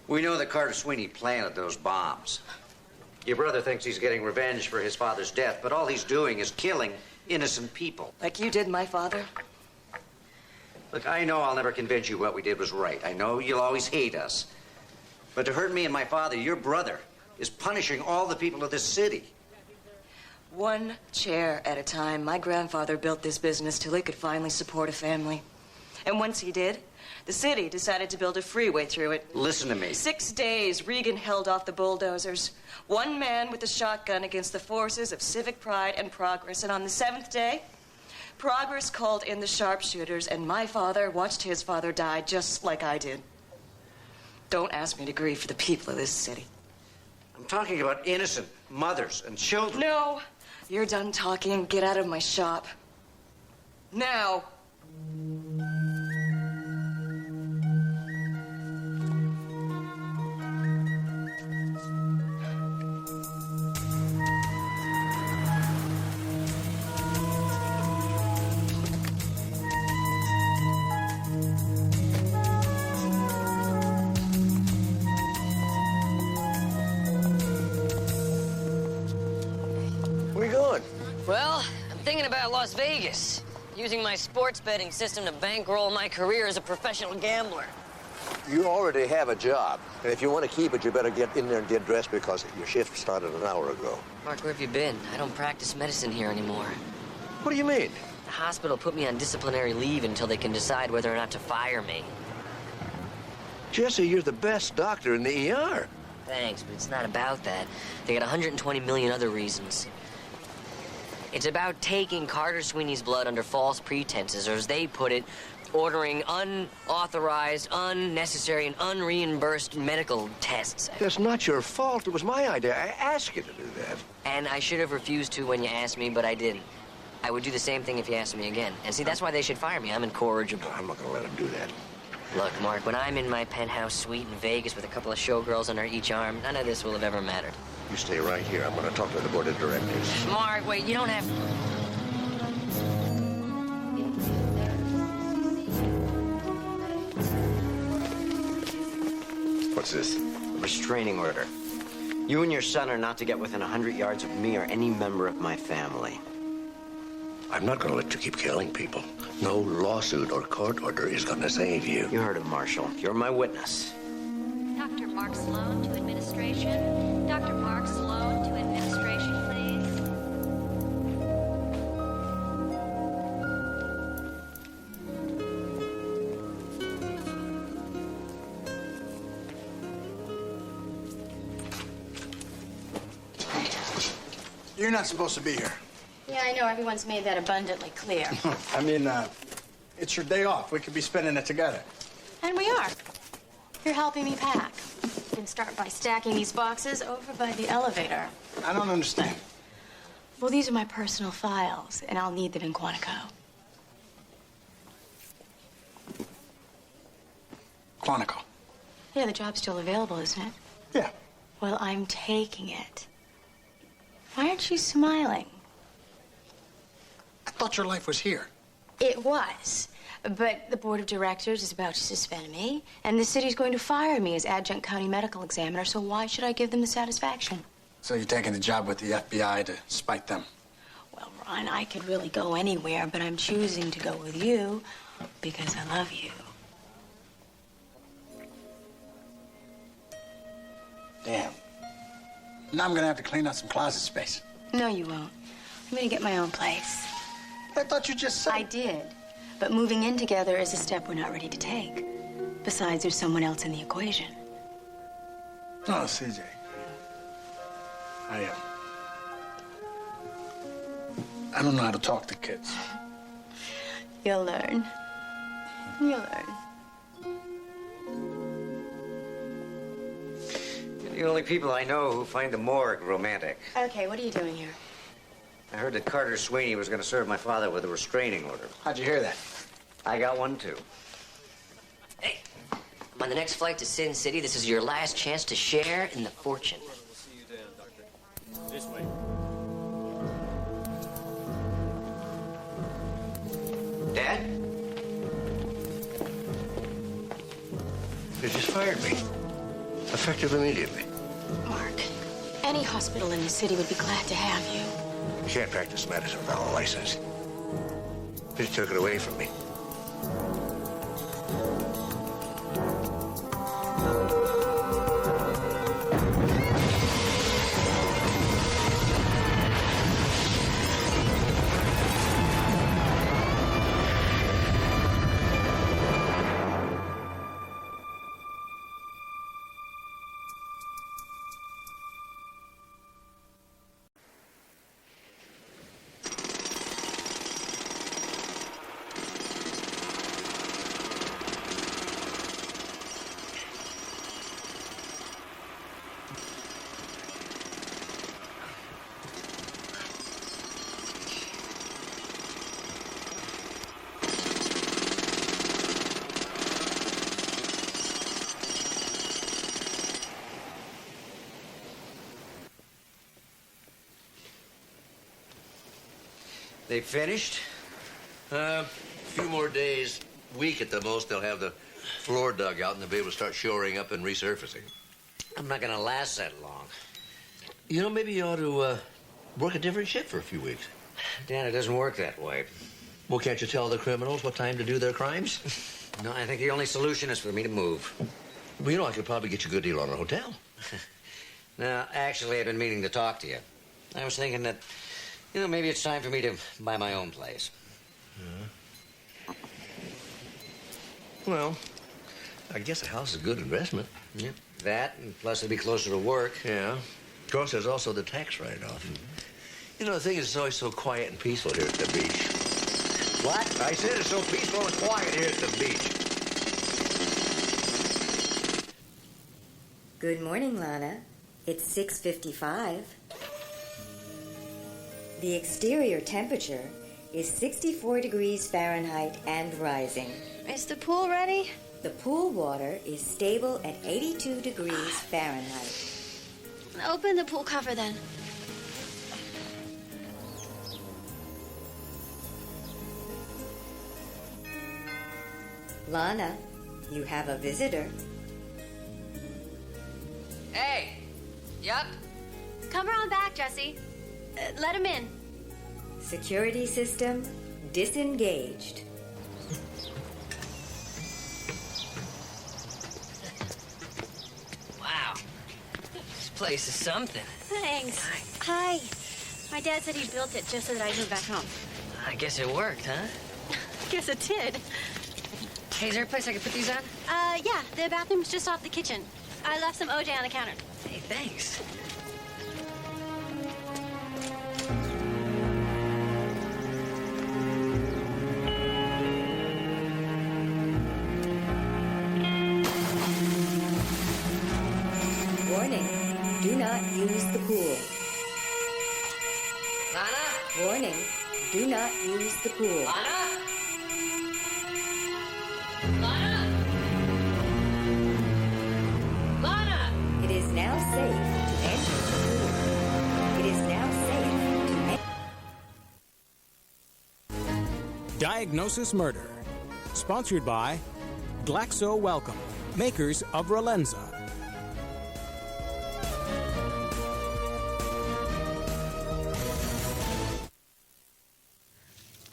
We know that Carter Sweeney planted those bombs. Your brother thinks he's getting revenge for his father's death, but all he's doing is killing innocent people. Like you did my father? Look, I know I'll never convince you what we did was right. I know you'll always hate us. But to hurt me and my father, your brother is punishing all the people of this city. One chair at a time. My grandfather built this business till he could finally support a family. And once he did, the city decided to build a freeway through it. Listen to me. 6 days, Regan held off the bulldozers. One man with a shotgun against the forces of civic pride and progress. And on the 7th day, Progress called in the sharpshooters, and my father watched his father die just like I did. Don't ask me to grieve for the people of this city. I'm talking about innocent mothers and children. No, you're done talking. Get out of my shop. Now. Where are you going? Well, I'm thinking about Las Vegas, using my sports betting system to bankroll my career as a professional gambler. You already have a job. And if you want to keep it, you better get in there and get dressed because your shift started an hour ago. Mark, where have you been? I don't practice medicine here anymore. What do you mean? The hospital put me on disciplinary leave until they can decide whether or not to fire me. Jesse, you're the best doctor in the ER. Thanks, but it's not about that. They got 120 million other reasons. It's about taking Carter Sweeney's blood under false pretenses, or as they put it, ordering unauthorized, unnecessary, and unreimbursed medical tests. That's not your fault. It was my idea. I asked you to do that. And I should have refused to when you asked me, but I didn't. I would do the same thing if you asked me again. And see, that's why they should fire me. I'm incorrigible. I'm not going to let them do that. Look, Mark, when I'm in my penthouse suite in Vegas with a couple of showgirls under each arm, none of this will have ever mattered. You stay right here. I'm going to talk to the board of directors. Mark, wait, you don't have... What's this? A restraining order. You and your son are not to get within 100 yards of me or any member of my family. I'm not going to let you keep killing people. No lawsuit or court order is going to save you. You heard of Marshall. You're my witness. Dr. Mark Sloan to administration. Dr. Mark Sloan to administration, please. You're not supposed to be here. Yeah, I know. Everyone's made that abundantly clear. I mean, it's your day off. We could be spending it together. And we are. You're helping me pack. You can start by stacking these boxes over by the elevator. I don't understand. Well, these are my personal files, and I'll need them in Quantico. Quantico. Yeah, the job's still available, isn't it? Yeah. Well, I'm taking it. Why aren't you smiling? I thought your life was here. It was. But the board of directors is about to suspend me, and the city's going to fire me as adjunct county medical examiner, so why should I give them the satisfaction? So you're taking the job with the FBI to spite them? Well, Ron, I could really go anywhere, but I'm choosing to go with you because I love you. Damn. Now I'm gonna have to clean out some closet space. No, you won't. I'm gonna get my own place. I thought you just said... I did. But moving in together is a step we're not ready to take. Besides, there's someone else in the equation. Oh, CJ. I don't know how to talk to kids. You'll learn. You'll learn. You're the only people I know who find the morgue romantic. Okay, what are you doing here? I heard that Carter Sweeney was going to serve my father with a restraining order. How'd you hear that? I got one, too. Hey, I'm on the next flight to Sin City. This is your last chance to share in the fortune. This way. Dad? They just fired me. Effective immediately. Mark, any hospital in the city would be glad to have you. You can't practice medicine without a license. They took it away from me. They finished? A few more days, week at the most, they'll have the floor dug out and they'll be able to start shoring up and resurfacing. I'm not gonna last that long. You know, maybe you ought to work a different shift for a few weeks. Dan, it doesn't work that way. Well, can't you tell the criminals what time to do their crimes? No, I think the only solution is for me to move. Well, you know, I could probably get you a good deal on a hotel. No, actually, I've been meaning to talk to you. I was thinking that, you know, maybe it's time for me to buy my own place. Well, I guess a house is a good investment. Yeah, that, and plus it'll be closer to work. Yeah. Of course, there's also the tax write-off. You know, the thing is, it's always so quiet and peaceful here at the beach. What? I said it's so peaceful and quiet here at the beach. Good morning, Lana. It's 6:55. The exterior temperature is 64 degrees Fahrenheit and rising. Is the pool ready? The pool water is stable at 82 degrees Fahrenheit. Open the pool cover then. Lana, you have a visitor. Hey! Yup? Come around back, Jesse. Let him in. Security system disengaged. Wow. This place is something. Thanks. Hi. My dad said he built it just so that I'd move back home. I guess it worked, huh? Guess it did. Hey, is there a place I could put these on? Yeah, the bathroom's just off the kitchen. I left some OJ on the counter. Hey, thanks. Warning, do not use the pool. Lana? Warning, do not use the pool. Lana? Lana? Lana? It is now safe to enter the pool. It is now safe to enter. Diagnosis Murder. Sponsored by Glaxo Wellcome, makers of Relenza.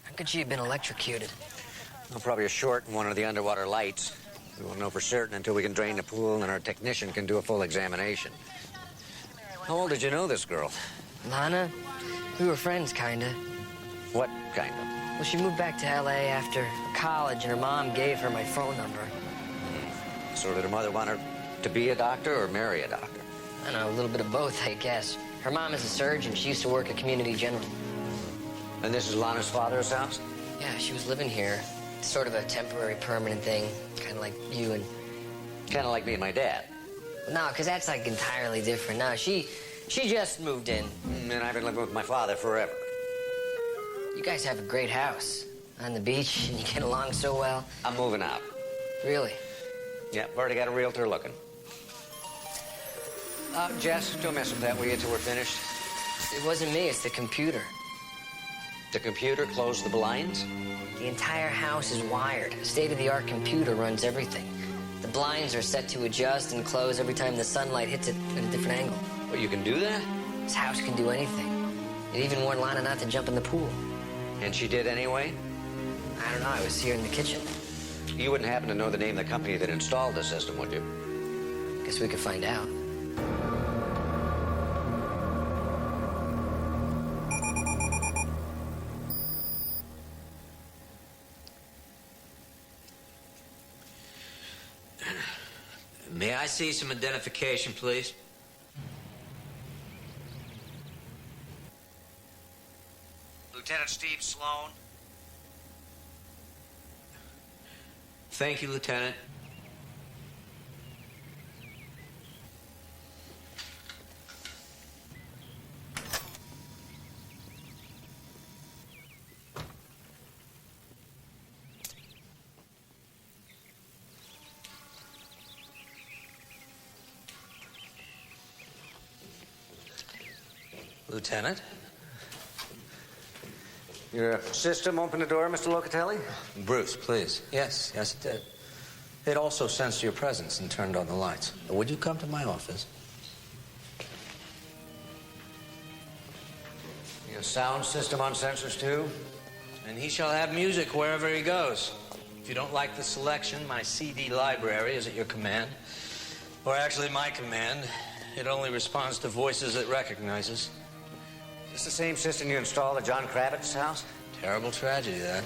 How could she have been electrocuted? Well, probably a short in one of the underwater lights. We won't know for certain until we can drain the pool and our technician can do a full examination. How old did you know this girl? Lana? We were friends, kinda. What kind of? Well, she moved back to L.A. after college, and her mom gave her my phone number. So did her mother want her to be a doctor or marry a doctor? I don't know, a little bit of both, I guess. Her mom is a surgeon. She used to work at Community General. And this is Lana's father's house? Yeah, she was living here. It's sort of a temporary, permanent thing. Kind of like you and... Kind of like me and my dad. No, because that's like entirely different. No, she just moved in. And I've been living with my father forever. You guys have a great house on the beach, and you get along so well. I'm moving out. Really? Yeah, I've already got a realtor looking. Jess, don't mess with that, will you, till we're finished? It wasn't me, it's the computer. The computer closed the blinds? The entire house is wired. A state-of-the-art computer runs everything. The blinds are set to adjust and close every time the sunlight hits it at a different angle. Well, you can do that? This house can do anything. It even warned Lana not to jump in the pool. And she did anyway? I don't know, I was here in the kitchen. You wouldn't happen to know the name of the company that installed the system, would you? Guess we could find out. May I see some identification, please? Lieutenant Steve Sloan. Thank you, Lieutenant. Lieutenant? Your system opened the door, Mr. Locatelli? Bruce, please. Yes, it did. It also sensed your presence and turned on the lights. Would you come to my office? Your sound system on sensors, too? And he shall have music wherever he goes. If you don't like the selection, my CD library is at your command. Or actually my command. It only responds to voices it recognizes. Is this the same system you installed at John Kravitz's house? Terrible tragedy, that.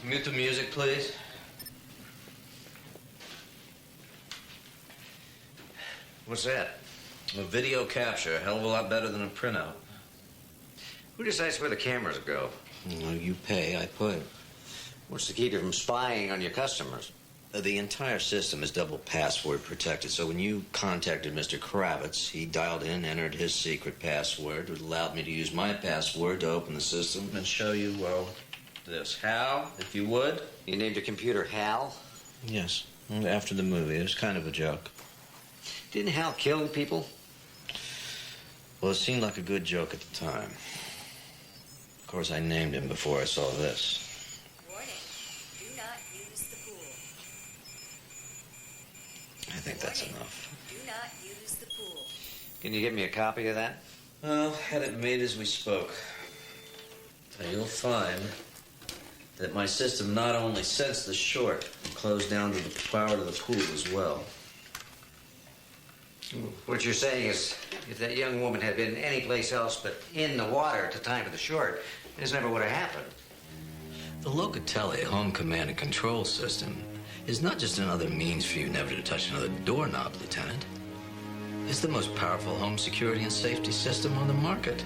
Mute the music, please. What's that? A video capture, a hell of a lot better than a printout. Who decides where the cameras go? Well, you pay, I put. What's to keep you from spying on your customers? The entire system is double password protected, so when you contacted Mr. Kravitz, he dialed in, entered his secret password, which allowed me to use my password to open the system and show you, well, this. Hal, if you would. You named your computer Hal? Yes, after the movie. It was kind of a joke. Didn't Hal kill people? Well, it seemed like a good joke at the time. Of course, I named him before I saw this. Warning, do not use the pool. I think that's enough. Do not use the pool. Can you give me a copy of that? Well, had it made as we spoke. Now, you'll find that my system not only sensed the short, but closed down to the power to the pool as well. What you're saying is, if that young woman had been anyplace else but in the water at the time of the short, this never would have happened. The Locatelli home command and control system is not just another means for you never to touch another doorknob, Lieutenant. It's the most powerful home security and safety system on the market.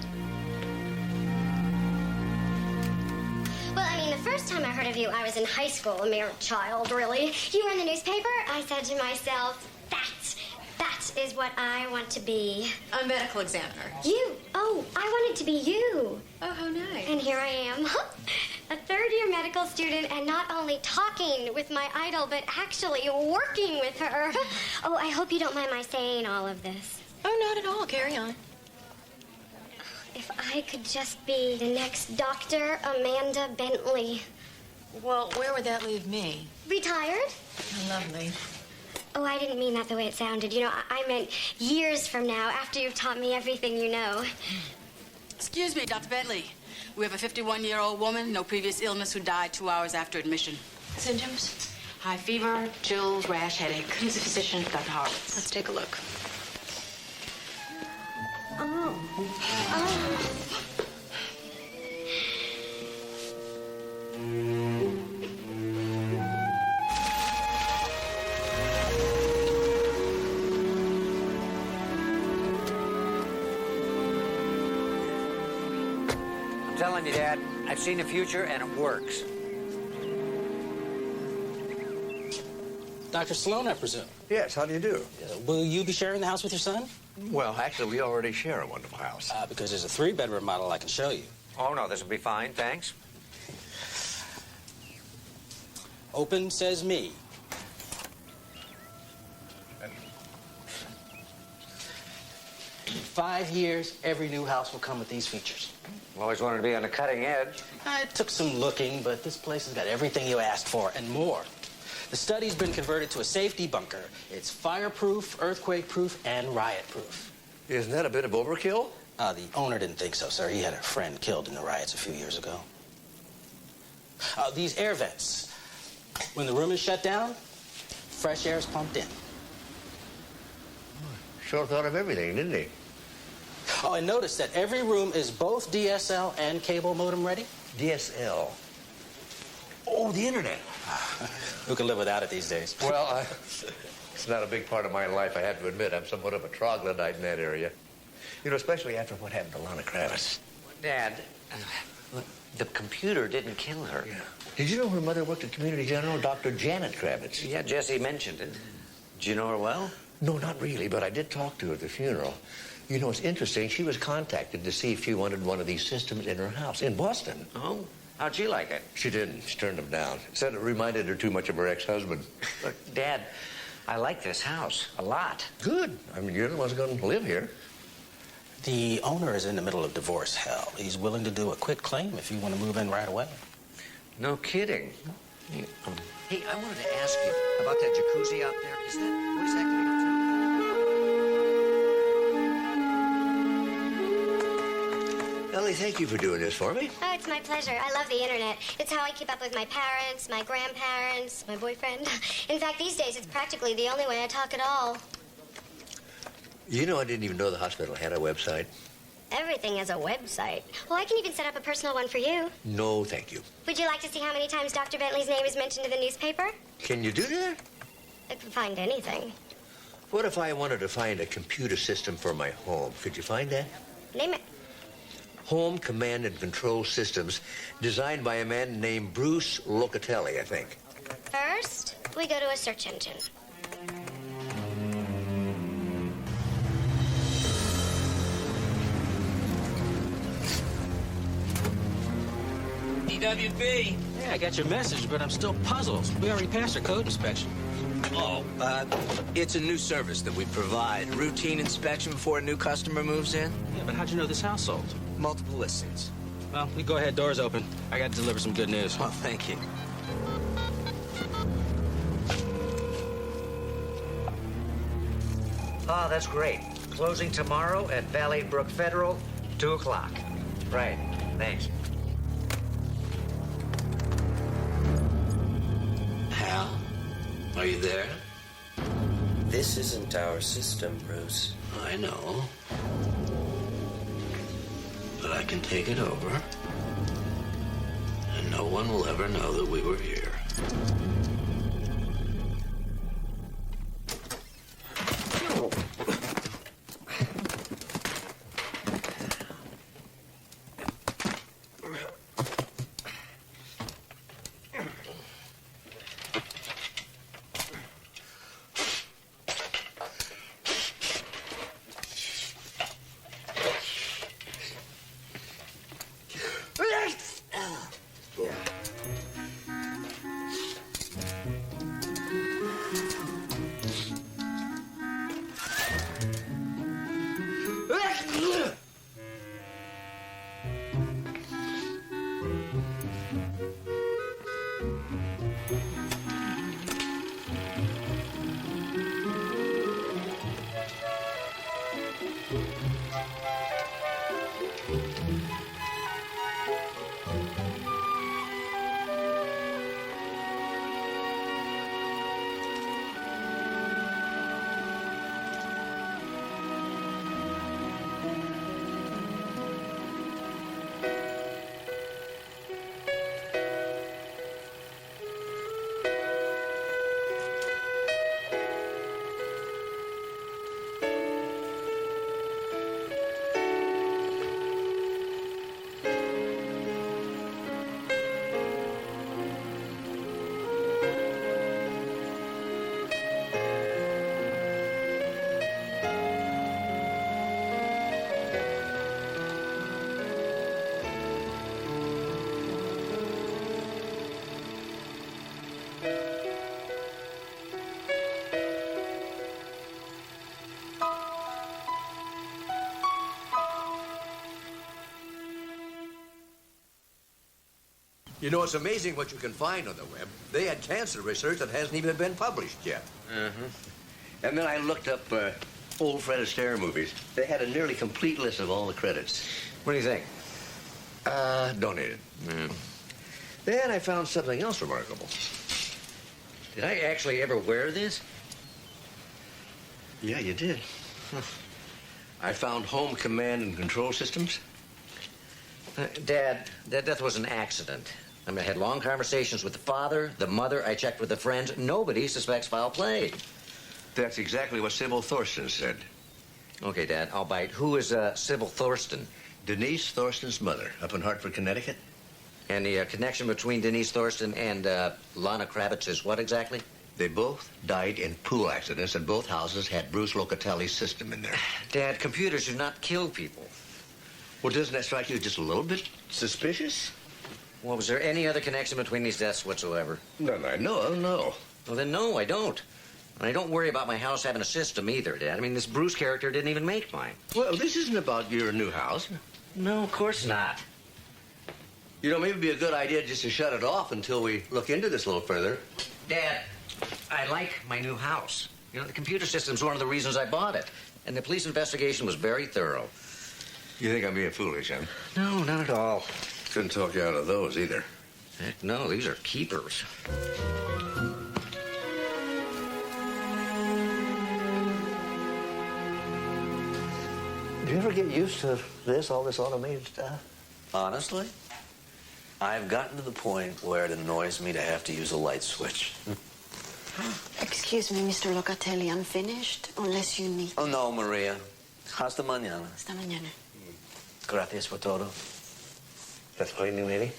Well, I mean, the first time I heard of you, I was in high school, a mere child, really. You were in the newspaper. I said to myself, that is what I want to be. A medical examiner. You? Oh, I wanted to be you. Oh, how nice. And here I am, a third-year medical student, and not only talking with my idol, but actually working with her. Oh, I hope you don't mind my saying all of this. Oh, not at all. Carry on. If I could just be the next Dr. Amanda Bentley. Well, where would that leave me? Retired? Oh, lovely. Oh, I didn't mean that the way it sounded. You know, I meant years from now, after you've taught me everything you know. Excuse me, Dr. Bentley. We have a 51-year-old woman, no previous illness, who died 2 hours after admission. Symptoms? High fever, chills, rash, headache. Who's the physician? Dr. Horowitz. Let's take a look. I'm telling you, Dad, I've seen the future and it works. Dr. Sloan, I presume. Yes, how do you do? Will you be sharing the house with your son? Well, actually, we already share a wonderful house. Because there's a 3-bedroom model I can show you. Oh, no, this will be fine, thanks. Open says me. And 5 years, every new house will come with these features. Always wanted to be on the cutting edge. It took some looking, but this place has got everything you asked for and more. The study's been converted to a safety bunker. It's fireproof, earthquake-proof, and riot-proof. Isn't that a bit of overkill? The owner didn't think so, sir. He had a friend killed in the riots a few years ago. These air vents. When the room is shut down, fresh air is pumped in. Sure thought of everything, didn't he? Oh, and notice that every room is both DSL and cable modem ready. DSL. Oh, the internet. Who can live without it these days? Well, it's not a big part of my life, I have to admit. I'm somewhat of a troglodyte in that area. You know, especially after what happened to Lana Kravis. Dad, look, the computer didn't kill her. Yeah. Did you know her mother worked at Community General, Dr. Janet Kravitz? Yeah, Jesse mentioned it. Did you know her well? No, not really, but I did talk to her at the funeral. You know, it's interesting. She was contacted to see if she wanted one of these systems in her house in Boston. Oh? How'd she like it? She didn't. She turned him down. Said it reminded her too much of her ex-husband. Look, Dad, I like this house a lot. Good. I mean, you're the one's going to live here. The owner is in the middle of divorce hell. He's willing to do a quick claim if you want to move in right away. No kidding. Hey, I wanted to ask you about that jacuzzi out there. Is that, what exactly? Ellie, thank you for doing this for me. Oh, it's my pleasure. I love the internet. It's how I keep up with my parents, my grandparents, my boyfriend. In fact, these days, it's practically the only way I talk at all. You know, I didn't even know the hospital had a website. Everything has a website. Well, I can even set up a personal one for you. No, thank you. Would you like to see how many times Dr. Bentley's name is mentioned in the newspaper? Can you do that? I can find anything. What if I wanted to find a computer system for my home? Could you find that? Name it. Home command and control systems designed by a man named Bruce Locatelli, I think. First, we go to a search engine. DWB. Yeah, I got your message, but I'm still puzzled. We already passed our code inspection. Oh, it's a new service that we provide. Routine inspection before a new customer moves in. Yeah, but how'd you know this house sold? Multiple listings. Well, we go ahead, doors open. I got to deliver some good news. Well, thank you. Oh, that's great. Closing tomorrow at Valley Brook Federal, 2 o'clock. Right, thanks. Hal, are you there? This isn't our system, Bruce. I know. But I can take it over. And no one will ever know that we were here. You know, it's amazing what you can find on the web. They had cancer research that hasn't even been published yet. And then I looked up old Fred Astaire movies. They had a nearly complete list of all the credits. What do you think? Donated. Then I found something else remarkable. Did I actually ever wear this? Yeah, you did. I found home command and control systems. Dad, that death was an accident. I mean, I had long conversations with the father, the mother. I checked with the friends. Nobody suspects foul play. That's exactly what Sybil Thorsten said. Okay, Dad, I'll bite. Who is Sybil Thorsten? Denise Thorsten's mother, up in Hartford, Connecticut. And the connection between Denise Thorsten and Lana Kravitz is what exactly? They both died in pool accidents, and both houses had Bruce Locatelli's system in there. Dad, computers do not kill people. Well, doesn't that strike you as just a little bit suspicious? Well, was there any other connection between these deaths whatsoever? None I know of, no. Well, then no, I don't. And I don't worry about my house having a system either, Dad. I mean, this Bruce character didn't even make mine. Well, this isn't about your new house. No, of course not. You know, maybe it'd be a good idea just to shut it off until we look into this a little further. Dad, I like my new house. You know, the computer system's one of the reasons I bought it. And the police investigation was very thorough. You think I'm being foolish, huh? No, not at all. Couldn't talk you out of those either. Heck, no, these are keepers. Do you ever get used to this, all this automated stuff? Honestly, I've gotten to the point where it annoys me to have to use a light switch. Excuse me, Mr. Locatelli, I'm finished, unless you need... Oh, no, Maria. Hasta mañana. Hasta mañana. Gracias por todo. That's why you knew Eddie?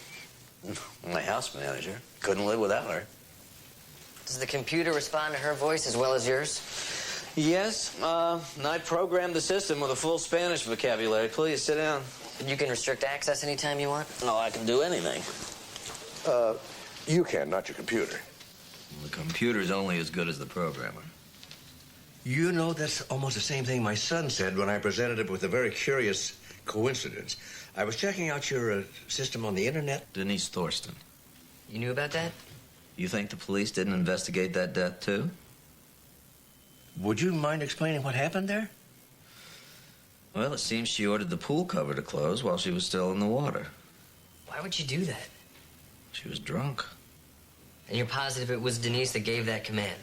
My house manager. Couldn't live without her. Does the computer respond to her voice as well as yours? Yes, I programmed the system with a full Spanish vocabulary. Please, sit down. You can restrict access anytime you want? No, I can do anything. You can, not your computer. The computer's only as good as the programmer. You know, that's almost the same thing my son said when I presented him with a very curious coincidence. I was checking out your system on the internet. Denise Thorsten. You knew about that? You think the police didn't investigate that death, too? Would you mind explaining what happened there? Well, it seems she ordered the pool cover to close while she was still in the water. Why would she do that? She was drunk. And you're positive it was Denise that gave that command?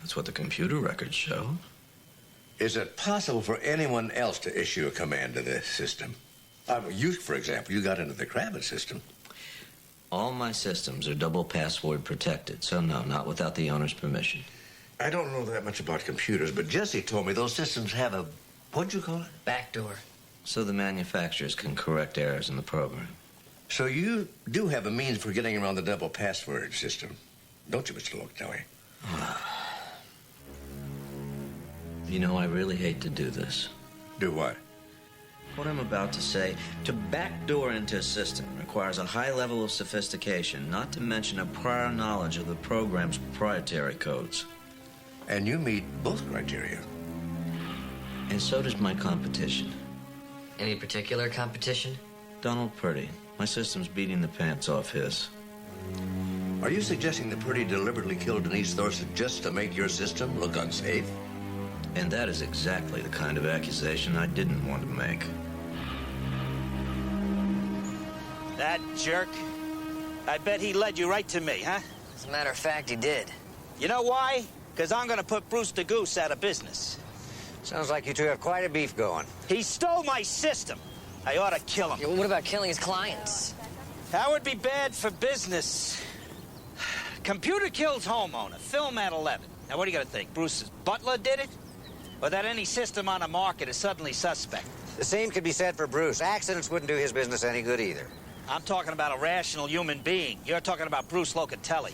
That's what the computer records show. Is it possible for anyone else to issue a command to this system? You, for example, you got into the Kravitz system. All my systems are double password protected, so no, not without the owner's permission. I don't know that much about computers, but Jesse told me those systems have a, what'd you call it? Backdoor. So the manufacturers can correct errors in the program. So you do have a means for getting around the double password system, don't you, Mr. Locatelli? You know, I really hate to do this. Do what? What I'm about to say, to backdoor into a system requires a high level of sophistication, not to mention a prior knowledge of the program's proprietary codes. And you meet both criteria. And so does my competition. Any particular competition? Donald Purdy. My system's beating the pants off his. Are you suggesting that Purdy deliberately killed Denise Thorson just to make your system look unsafe? And that is exactly the kind of accusation I didn't want to make. That jerk. I bet he led you right to me, huh? As a matter of fact, he did. You know why? Because I'm going to put Bruce the Goose out of business. Sounds like you two have quite a beef going. He stole my system. I ought to kill him. Yeah, well, what about killing his clients? That would be bad for business. Computer kills homeowner. Film at 11. Now, what do you got to think? Bruce's butler did it? Or that any system on the market is suddenly suspect? The same could be said for Bruce. Accidents wouldn't do his business any good either. I'm talking about a rational human being. You're talking about Bruce Locatelli.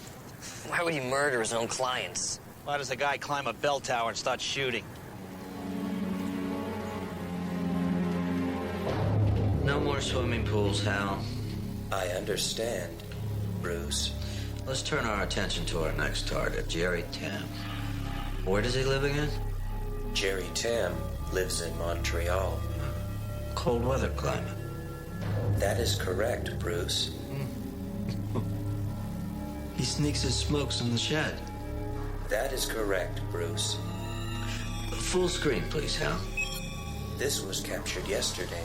Why would he murder his own clients? Why does a guy climb a bell tower and start shooting? No more swimming pools, Hal. I understand, Bruce. Let's turn our attention to our next target, Jerry Tam. Where does he live again? Jerry Tam lives in Montreal. Cold weather climate. That is correct, Bruce. He sneaks his smokes in the shed. That is correct, Bruce. Full screen, please, Hal. This was captured yesterday.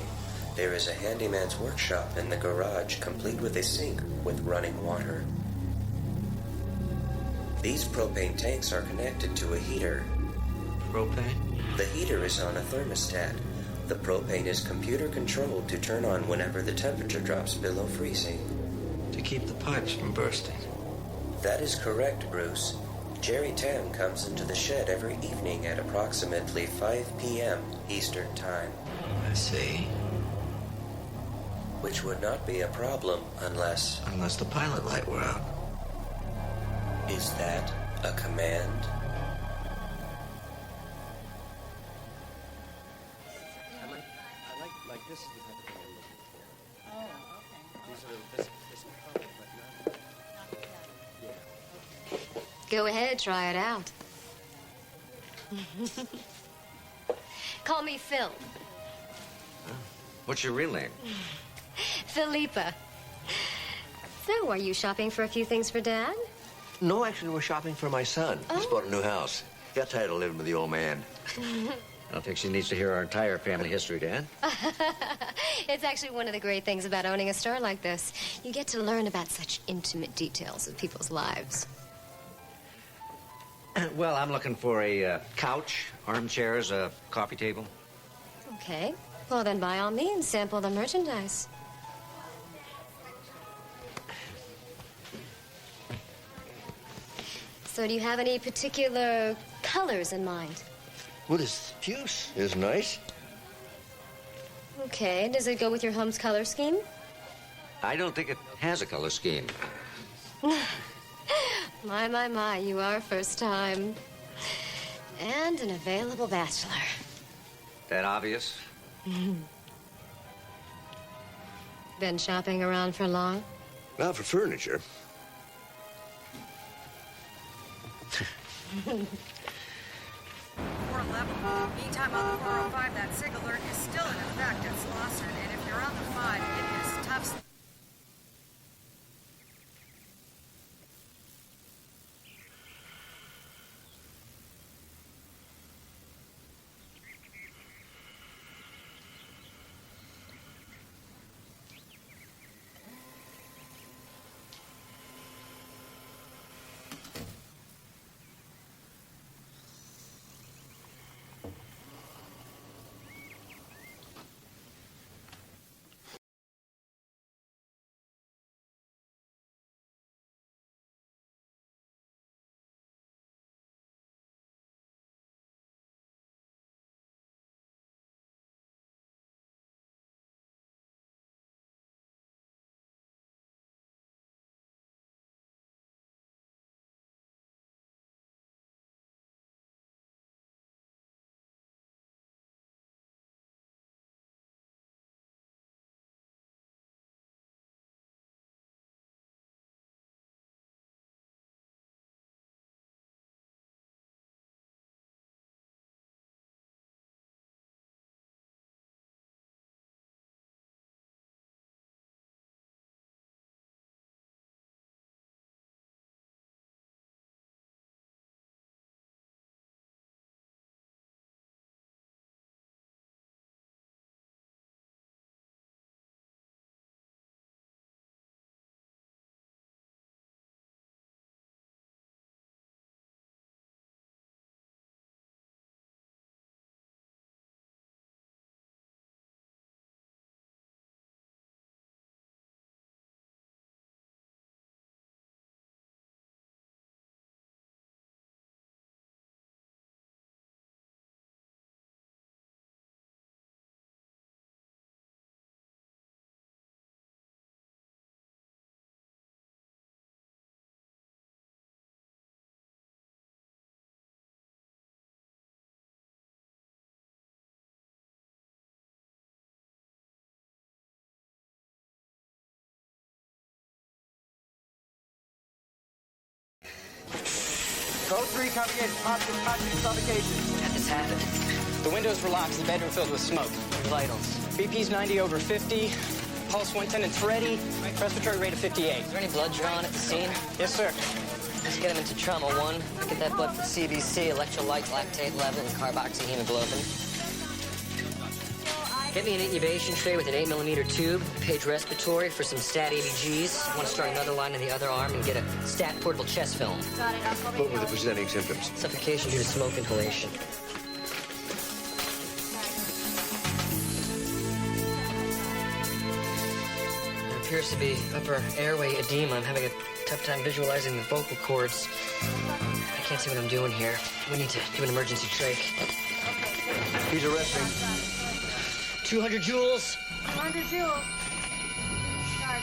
There is a handyman's workshop in the garage, complete with a sink with running water. These propane tanks are connected to a heater. Propane? The heater is on a thermostat. The propane is computer controlled to turn on whenever the temperature drops below freezing. To keep the pipes from bursting. That is correct, Bruce. Jerry Tam comes into the shed every evening at approximately 5 p.m. Eastern Time. I see. Which would not be a problem unless... Unless the pilot light were out. Is that a command? I like this is the type of thing I'm looking for. Oh, okay. These are this color, but not. Yeah. Go ahead, try it out. Call me Phil. What's your real name? Philippa. So, are you shopping for a few things for Dad? No, actually, we're shopping for my son. He's bought a new house. Got tired of living with the old man. I don't think she needs to hear our entire family history, Dan. It's actually one of the great things about owning a store like this. You get to learn about such intimate details of people's lives. Well, I'm looking for a couch, armchairs, a coffee table. Okay. Well, then, by all means, sample the merchandise. So, do you have any particular colors in mind? Well, this puce is nice. Okay. Does it go with your home's color scheme? I don't think it has a color scheme. My, you are first time. And an available bachelor. That obvious? Been shopping around for long? Not for furniture. 411. Meantime, on the 405, that SIG alert is still in effect at Slauson, and if you're on the 5, it is tough. Code 3, congregation, positive suffocation. Had this happen? The windows were locked, the bedroom filled with smoke. Vitals. BP's 90 over 50. Pulse 110 and Freddy. Respiratory rate of 58. Is there any blood drawn at the scene? Yes, sir. Let's get him into trauma 1. Look at that blood for CBC, electrolytes, lactate level, and carboxyhemoglobin. Get me an intubation tray with an 8mm tube, page respiratory for some stat ABGs. I want to start another line in the other arm and get a stat portable chest film. Got it. I'll call What were the presenting symptoms? Suffocation due to smoke inhalation. There appears to be upper airway edema. I'm having a tough time visualizing the vocal cords. I can't see what I'm doing here. We need to do an emergency trach. He's arresting. 200 joules. 200 joules. Start.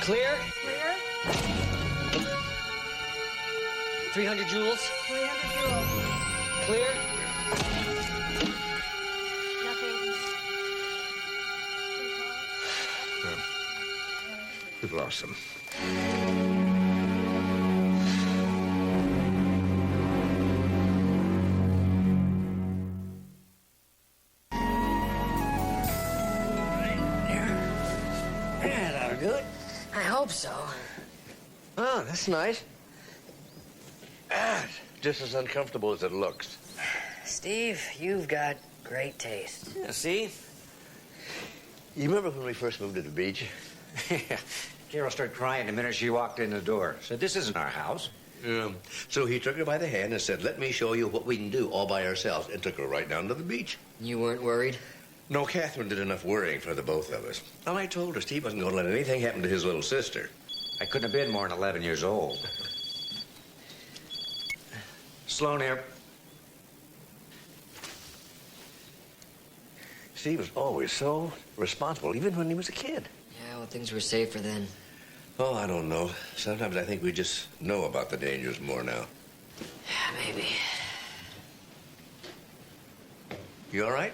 Clear? Clear. 300 joules. 300 joules. Clear? We've lost him. hope so. Oh, that's nice. Just as uncomfortable as it looks. Steve, you've got great taste. Yeah, see? You remember when we first moved to the beach? Yeah. Carol started crying the minute she walked in the door. Said, this isn't our house. So he took her by the hand and said, let me show you what we can do all by ourselves, and took her right down to the beach. You weren't worried? No, Catherine did enough worrying for the both of us. And I told her Steve wasn't going to let anything happen to his little sister. I couldn't have been more than 11 years old. Sloan here. Steve was always so responsible, even when he was a kid. Yeah, well, things were safer then. Oh, I don't know. Sometimes I think we just know about the dangers more now. Yeah, maybe. You all right?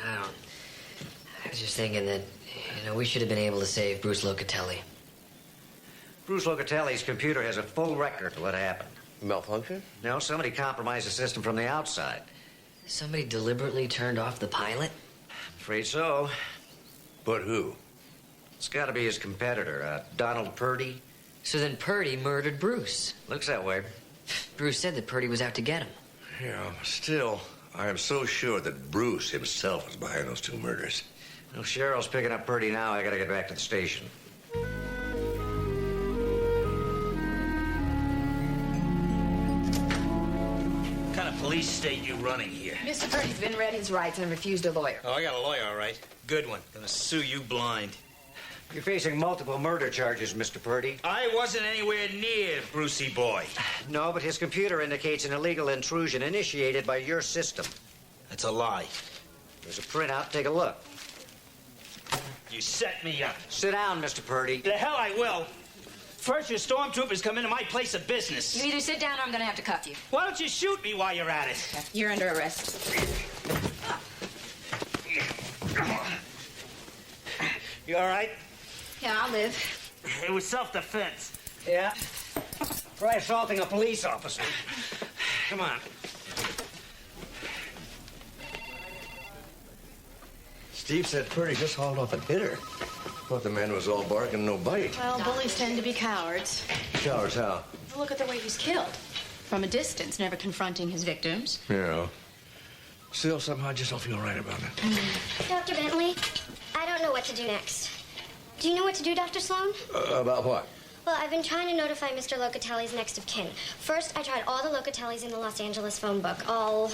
I was just thinking that, we should have been able to save Bruce Locatelli. Bruce Locatelli's computer has a full record of what happened. Malfunction? No, somebody compromised the system from the outside. Somebody deliberately turned off the pilot? Afraid so. But who? It's got to be his competitor, Donald Purdy. So then Purdy murdered Bruce. Looks that way. Bruce said that Purdy was out to get him. Yeah, still, I am so sure that Bruce himself was behind those two murders. Well, Cheryl's picking up Purdy now. I got to get back to the station. What kind of police state you running here? Mr. Purdy's been read his rights and refused a lawyer. Oh, I got a lawyer, all right. Good one. Gonna sue you blind. You're facing multiple murder charges, Mr. Purdy. I wasn't anywhere near Brucey Boy. No, but his computer indicates an illegal intrusion initiated by your system. That's a lie. There's a printout. Take a look. You set me up. Sit down, Mr. Purdy. The hell I will. First, your stormtroopers come into my place of business. You either sit down or I'm gonna have to cuff you. Why don't you shoot me while you're at it? You're under arrest. You all right? Yeah, I'll live. It was self-defense. Yeah? Try assaulting a police officer. Come on. Steve said Purdy just hauled off a hitter. Thought the man was all bark and no bite. Well, bullies tend to be cowards. Cowards how? Look at the way he's killed. From a distance, never confronting his victims. Yeah. Still, somehow I just don't feel right about it. Dr. Bentley, I don't know what to do next. Do you know what to do, Dr. Sloan? About what? Well, I've been trying to notify Mr. Locatelli's next of kin. First, I tried all the Locatellis in the Los Angeles phone book, all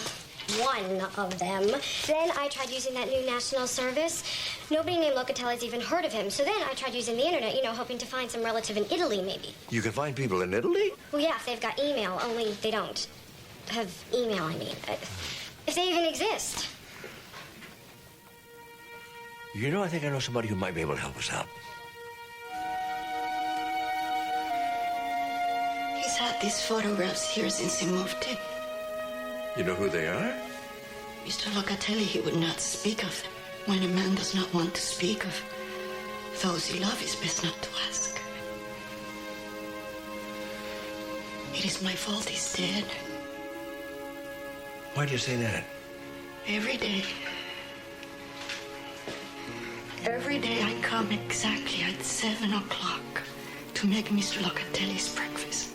one of them. Then I tried using that new national service. Nobody named Locatelli's even heard of him. So then I tried using the internet, hoping to find some relative in Italy, maybe. You can find people in Italy? Well, yeah, if they've got email, only they don't have email, I mean. If they even exist. I think I know somebody who might be able to help us out. He's had these photographs here since he moved in. You know who they are? Mr. Locatelli, he would not speak of them. When a man does not want to speak of those he loves, it's best not to ask. It is my fault he's dead. Why do you say that? Every day I come exactly at 7 o'clock to make Mr. Locatelli's breakfast.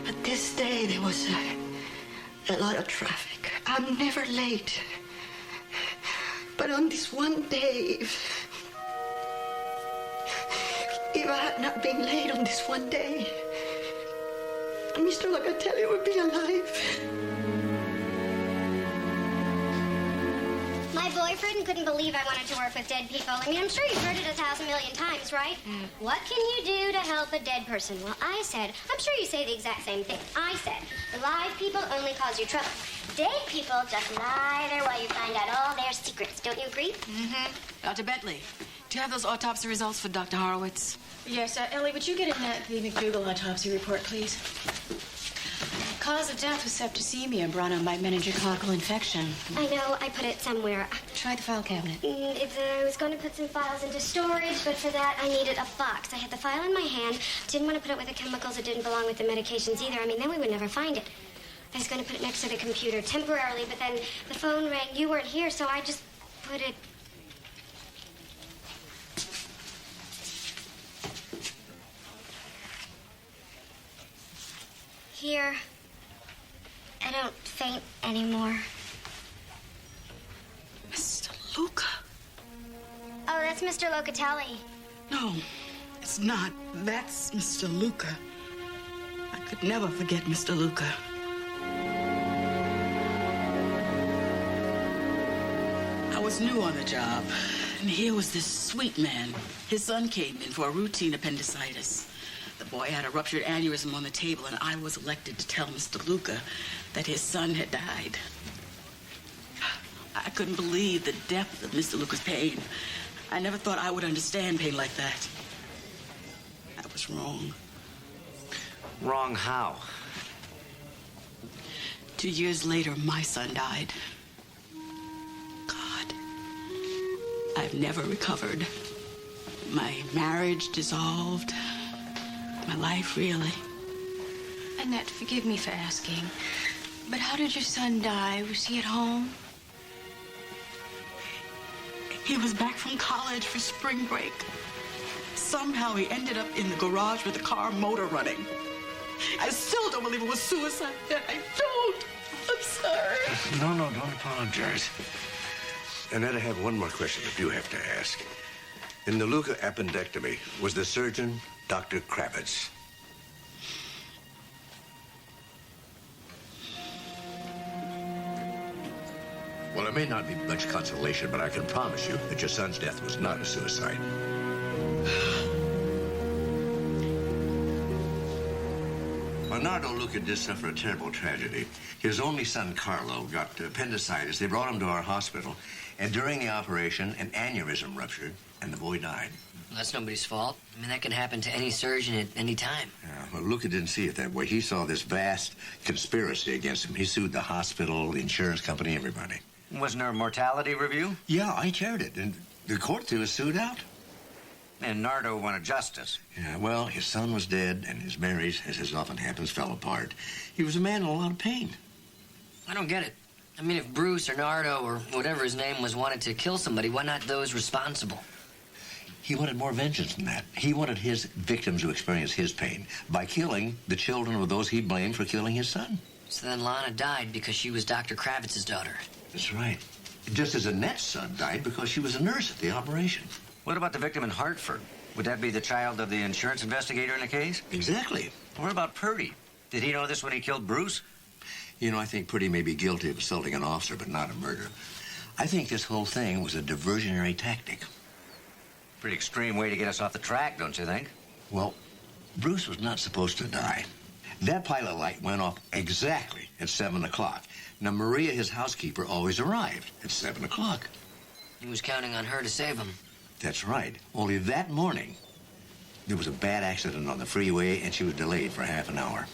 But this day there was a lot of traffic. I'm never late. But on this one day, if I had not been late on this one day, Mr. Locatelli would be alive. My boyfriend couldn't believe I wanted to work with dead people. I mean, I'm sure you've heard it 1,000 million times, right? What can you do to help a dead person? Well, I said, I'm sure you say the exact same thing. I said, live people only cause you trouble. Dead people just lie there while you find out all their secrets. Don't you agree? Mm-hmm. Dr. Bentley, do you have those autopsy results for Dr. Horowitz? Yes, Ellie, would you get in the McDougal autopsy report, please? Cause of death was septicemia brought on by meningococcal infection. I know. I put it somewhere. Try the file cabinet. I was going to put some files into storage, but for that I needed a box. I had the file in my hand. Didn't want to put it with the chemicals. It didn't belong with the medications either. I mean, then we would never find it. I was going to put it next to the computer temporarily, but then the phone rang. You weren't here, so I just put it... Dear, I don't faint anymore. Mr. Luca. Oh, that's Mr. Locatelli. No, it's not. That's Mr. Luca. I could never forget Mr. Luca. I was new on the job, and here was this sweet man. His son came in for a routine appendicitis. The boy had a ruptured aneurysm on the table, and I was elected to tell Mr. Luca that his son had died. I couldn't believe the depth of Mr. Luca's pain. I never thought I would understand pain like that. I was wrong. Wrong how? 2 years later, my son died. God, I've never recovered. My marriage dissolved. My life, really. Annette, forgive me for asking, but how did your son die? Was he at home? He was back from college for spring break. Somehow he ended up in the garage with the car motor running. I still don't believe it was suicide. I don't. I'm sorry. No, don't apologize. Annette, I have one more question that you have to ask. In the Luca appendectomy, was the surgeon Dr. Kravitz? Well, it may not be much consolation, but I can promise you that your son's death was not a suicide. Bernardo Luca did suffer a terrible tragedy. His only son, Carlo, got appendicitis. They brought him to our hospital, and during the operation, an aneurysm ruptured, and the boy died. Well, that's nobody's fault. I mean, that can happen to any surgeon at any time. Yeah, well, Luca didn't see it that way. He saw this vast conspiracy against him. He sued the hospital, the insurance company, everybody. Wasn't there a mortality review? Yeah, I chaired it, and the court threw his suit out. And Nardo wanted justice. Yeah, well, his son was dead, and his marriage, as often happens, fell apart. He was a man in a lot of pain. I don't get it. I mean, if Bruce or Nardo or whatever his name was wanted to kill somebody, why not those responsible? He wanted more vengeance than that. He wanted his victims to experience his pain by killing the children of those he blamed for killing his son. So then Lana died because she was Dr. Kravitz's daughter. That's right. Just as Annette's son died because she was a nurse at the operation. What about the victim in Hartford? Would that be the child of the insurance investigator in the case? Exactly. What about Purdy? Did he know this when he killed Bruce? You know, I think Purdy may be guilty of assaulting an officer, but not a murder. I think this whole thing was a diversionary tactic. Pretty extreme way to get us off the track, don't you think? Well, Bruce was not supposed to die. That pilot light went off exactly at 7 o'clock. Now, Maria, his housekeeper, always arrived at 7 o'clock. He was counting on her to save him. That's right. Only that morning, there was a bad accident on the freeway, and she was delayed for half an hour.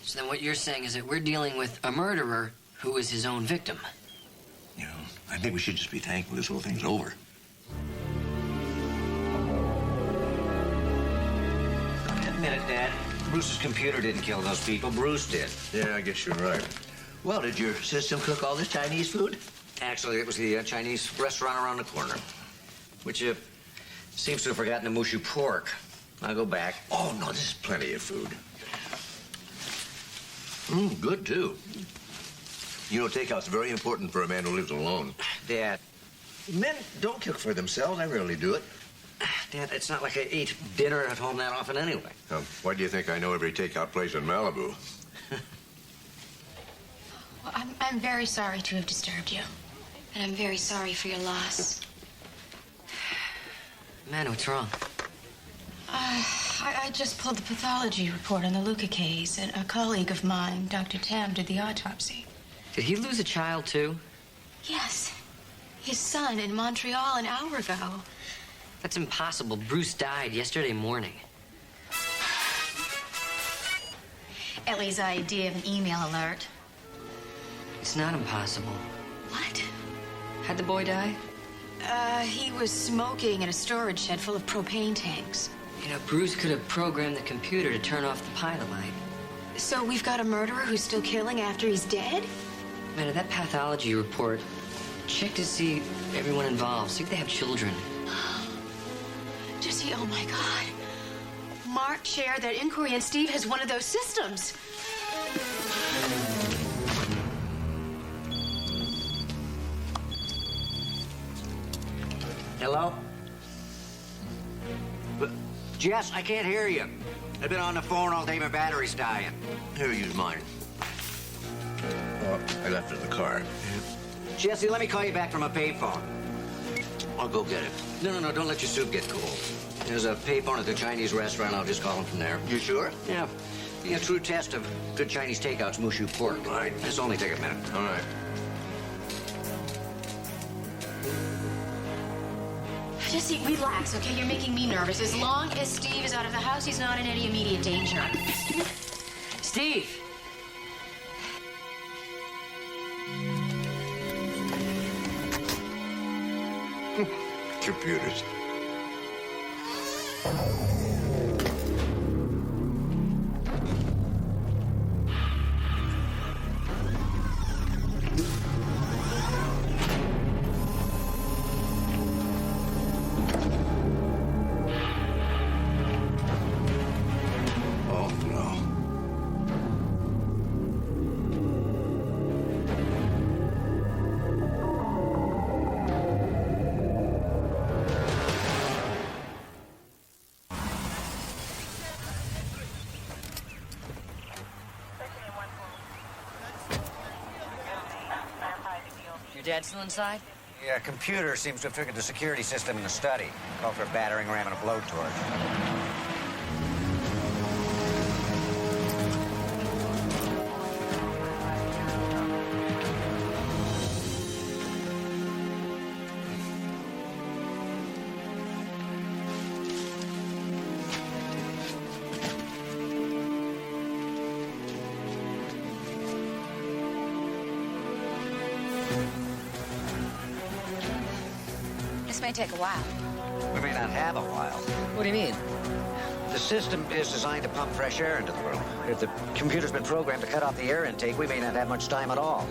So then what you're saying is that we're dealing with a murderer who is his own victim. You know, I think we should just be thankful this whole thing's over. Admit it, Dad. Bruce's computer didn't kill those people. Bruce did. Yeah, I guess you're right. Well, did your system cook all this Chinese food? Actually, it was the Chinese restaurant around the corner, which seems to have forgotten the mushu pork. I'll go back. Oh, no, this is plenty of food. Good, too. You know, takeout's very important for a man who lives alone. Dad. Men don't cook for themselves. I rarely do it. Dad, it's not like I eat dinner at home that often anyway. Why do you think I know every takeout place in Malibu? Well, I'm very sorry to have disturbed you. And I'm very sorry for your loss. Man, what's wrong? I just pulled the pathology report on the Luca case, and a colleague of mine, Dr. Tam, did the autopsy. Did he lose a child, too? Yes. His son in Montreal an hour ago. That's impossible. Bruce died yesterday morning. Ellie's idea of an email alert. It's not impossible. What? How'd the boy die? He was smoking in a storage shed full of propane tanks. You know, Bruce could have programmed the computer to turn off the pilot light. So we've got a murderer who's still killing after he's dead? Man, in that pathology report, check to see everyone involved. See if they have children. Jesse, oh my God. Mark chaired that inquiry, and Steve has one of those systems. Hello? Jess, I can't hear you. I've been on the phone all day. My battery's dying. Here, use mine. Oh, I left it in the car. Jesse, let me call you back from a payphone. I'll go get it. No, don't let your soup get cold. There's a payphone at the Chinese restaurant. I'll just call him from there. You sure? Yeah. Be a true test of good Chinese takeout's mushu pork. Right. This will only take a minute. All right. Jesse, relax, okay? You're making me nervous. As long as Steve is out of the house, he's not in any immediate danger. Steve! Computers. Your dad still inside? Yeah, computer seems to have triggered the security system in the study. Called for a battering ram and a blowtorch. This may take a while. We may not have a while. What do you mean? The system is designed to pump fresh air into the room. If the computer's been programmed to cut off the air intake, we may not have much time at all.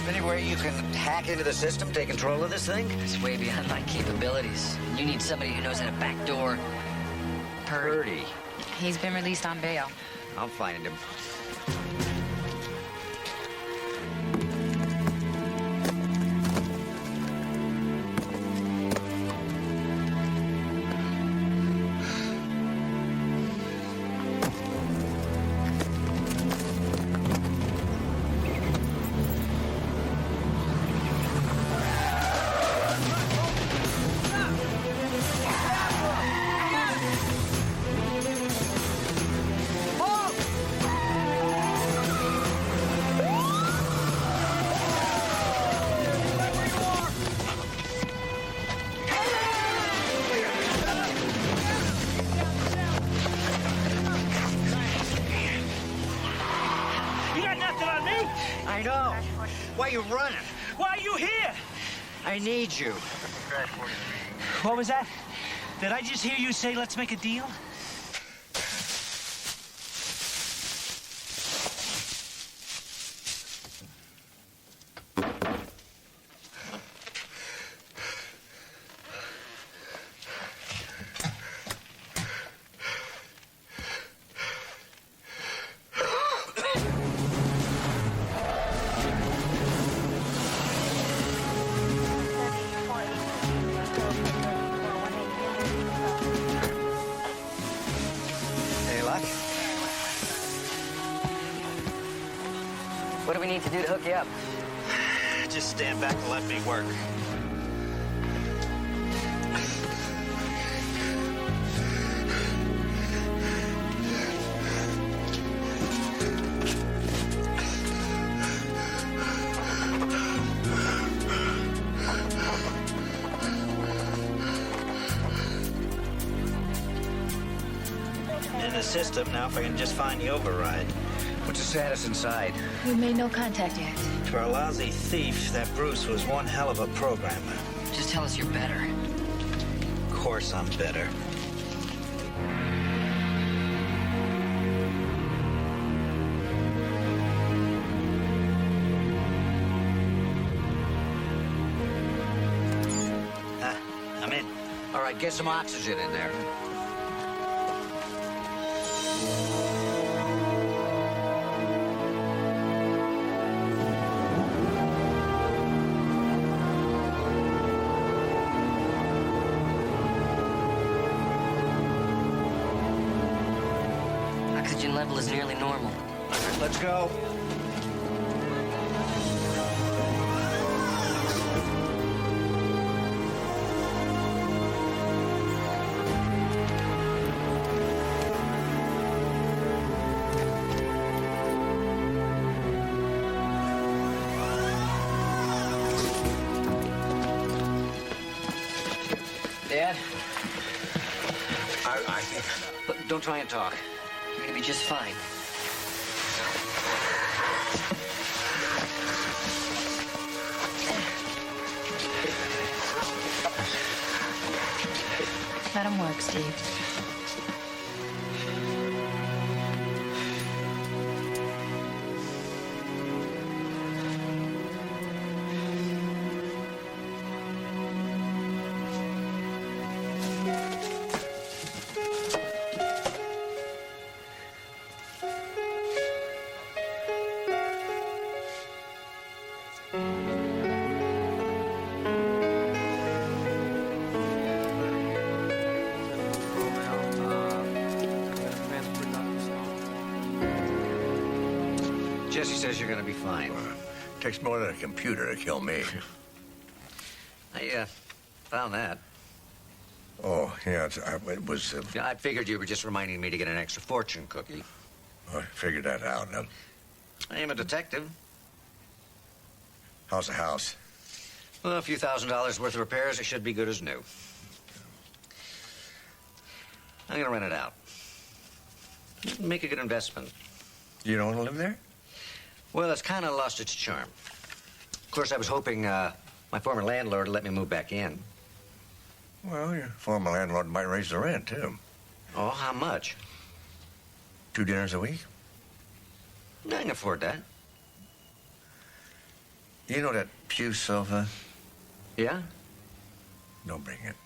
Anywhere you can hack into the system, take control of this thing? It's way beyond my capabilities. You need somebody who knows how to backdoor Purdy. He's been released on bail. I'll find him. I know. Why are you running? Why are you here? I need you. What was that? Did I just hear you say, let's make a deal? What do we need to do to hook you up? Just stand back and let me work. In the system now, if I can just find the override. What's the status inside? We've made no contact yet. For a lousy thief, that Bruce was one hell of a programmer. Just tell us you're better. Of course I'm better. I'm in. All right, get some oxygen in there. Oxygen level is nearly normal. Let's go. Dad? I think... Look, don't try and talk. You're gonna be just fine. Let him work, Steve. Jesse says you're gonna be fine. Takes more than a computer to kill me. I found that. Oh, yeah, it was... Yeah, I figured you were just reminding me to get an extra fortune cookie. I figured that out. I am a detective. How's the house? Well, a few $1,000s worth of repairs, it should be good as new. I'm gonna rent it out. Make a good investment. You don't want to live there? Well, it's kind of lost its charm. Of course, I was hoping my former landlord would let me move back in. Well, your former landlord might raise the rent, too. Oh, how much? 2 dinners a week? I can afford that. You know that pew sofa? Yeah? Don't bring it.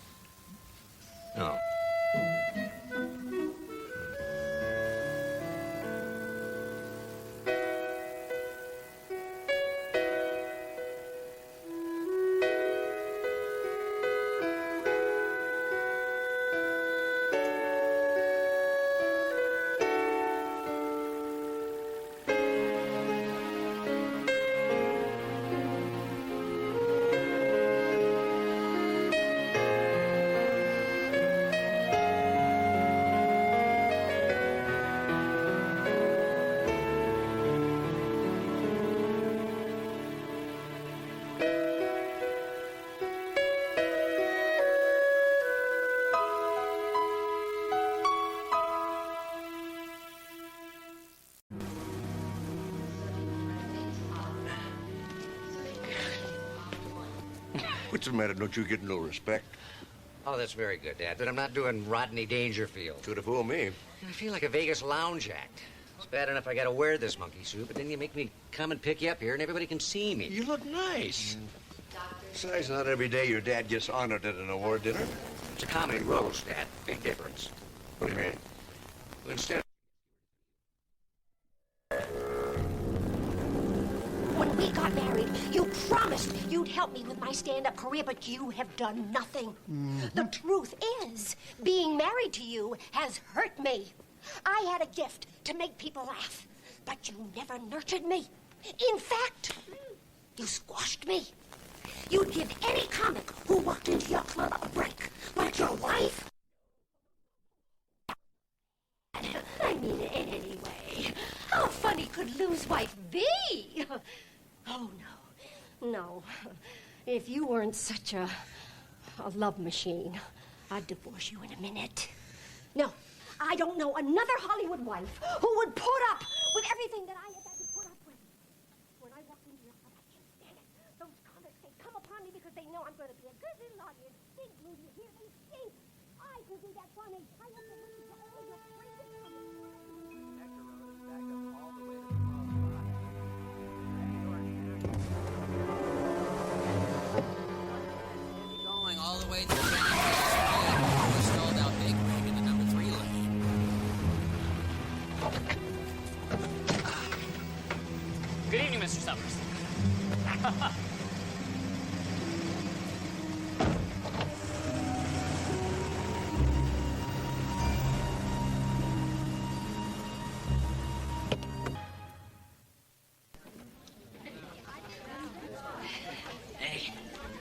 No. What's the matter? Don't you get no respect? Oh, that's very good, Dad, but I'm not doing Rodney Dangerfield. Could have fooled me. I feel like a Vegas lounge act. It's bad enough I gotta wear this monkey suit, but then you make me come and pick you up here and everybody can see me. You look nice. Besides, not every day your dad gets honored at an award dinner. It's a comedy roast, Dad. Big difference. What do you mean? Instead... When we got married, you promised you'd help me with my stand-up career, but you have done nothing. The truth is, being married to you has hurt me. I had a gift to make people laugh, but you never nurtured me. In fact, you squashed me. You'd give any comic who walked into your club a break, like your wife. I mean, anyway, how funny could Lou's wife be? Oh, no. No. If you weren't such a love machine, I'd divorce you in a minute. No, I don't know another Hollywood wife who would put up with everything that I have had to put up with. When I walk into your club, I can't stand it. Those comics, they come upon me because they know I'm going to be a good little audience. Big Lou, you hear me? Stink. I can do that funny. I have to listen to all your crazy comics. Going all the way to the Hey,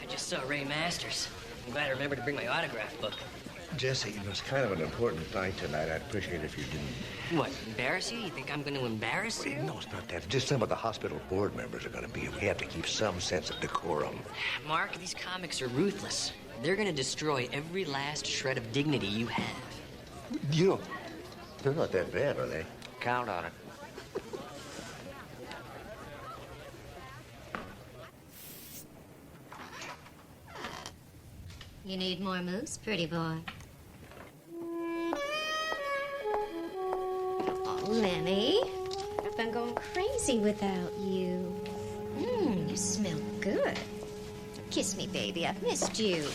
I just saw Ray Masters. I'm glad I remembered to bring my autograph book. Jesse, it was kind of an important night tonight. I'd appreciate it if you didn't. What, embarrass you? You think I'm going to embarrass you? No, it's not that. Just some of the hospital board members are going to be here. We have to keep some sense of decorum. Mark, these comics are ruthless. They're going to destroy every last shred of dignity you have. You know, they're not that bad, are they? Count on it. You need more moose, pretty boy? Oh, Lenny, I've been going crazy without you. You smell good. Kiss me, baby. I've missed you.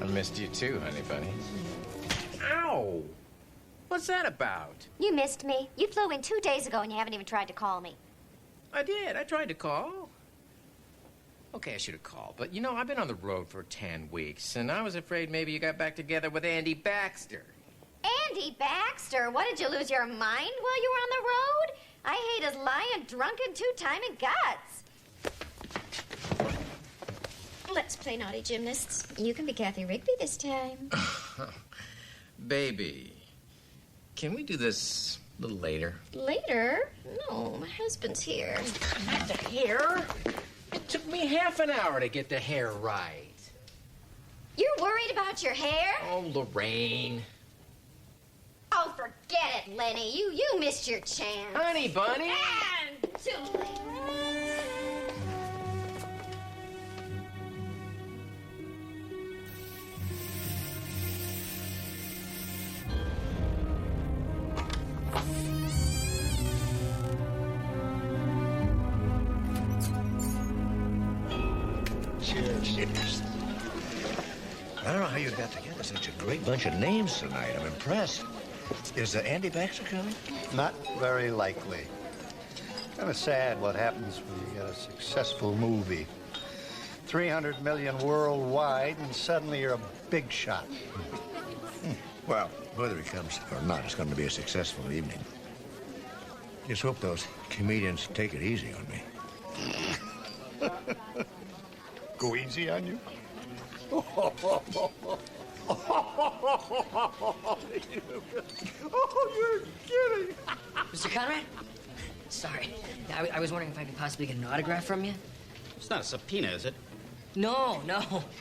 I missed you too, honey bunny. Ow! What's that about? You missed me. You flew in 2 days ago and you haven't even tried to call me. I did. I tried to call. Okay, I should have called. But, you know, I've been on the road for 10 weeks, and I was afraid maybe you got back together with Andy Baxter. Andy Baxter? What, did you lose your mind while you were on the road? I hate his lying, drunken, two-timing guts. Let's play naughty gymnasts. You can be Kathy Rigby this time. Baby, can we do this a little later? Later? No, my husband's here. Not the hair. It took me half an hour to get the hair right. You're worried about your hair? Oh, Lorraine. Oh, forget it, Lenny. You missed your chance. Honey bunny. And too late. Cheers. I don't know how you got together such a great bunch of names tonight. I'm impressed. Is Andy Baxter coming? Not very likely. Kind of sad what happens when you get a successful movie. 300 million worldwide, and suddenly you're a big shot. Well, whether he comes or not, it's going to be a successful evening. Just hope those comedians take it easy on me. Go easy on you? Oh, you're kidding. Mr. Conrad? Sorry. I was wondering if I could possibly get an autograph from you. It's not a subpoena, is it? No.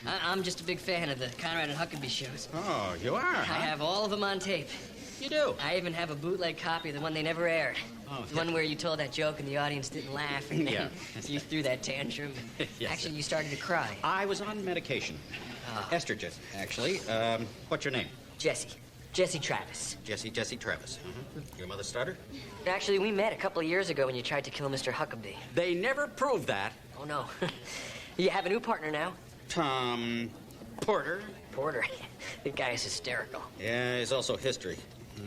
I'm just a big fan of the Conrad and Huckabee shows. Oh, you are, I have all of them on tape. You do? I even have a bootleg copy of the one they never aired. Oh, the one where you told that joke and the audience didn't laugh. And then you threw that tantrum. Yes, actually, you started to cry. I was on medication. Estrogen, actually. What's your name? Jesse. Jesse Travis. Jesse Travis. Your mother's starter? Actually, we met a couple of years ago when you tried to kill Mr. Huckabee. They never proved that. Oh, no. You have a new partner now? Tom Porter. Porter? The guy is hysterical. Yeah, he's also history.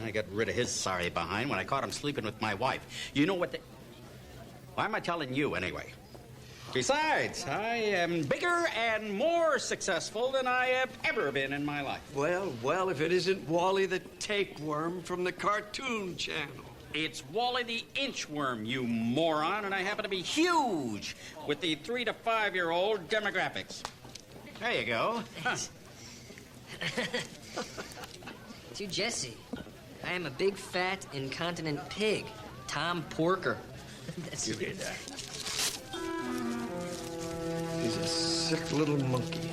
I got rid of his sorry behind when I caught him sleeping with my wife. You know what they... Why am I telling you, anyway? Besides, I am bigger and more successful than I have ever been in my life. Well, if it isn't Wally the tapeworm from the Cartoon Channel. It's Wally the Inchworm, you moron, and I happen to be huge with the 3 to 5-year-old demographics. There you go. To Jesse, I am a big, fat, incontinent pig. Tom Porker. That's you did that. He's a sick little monkey.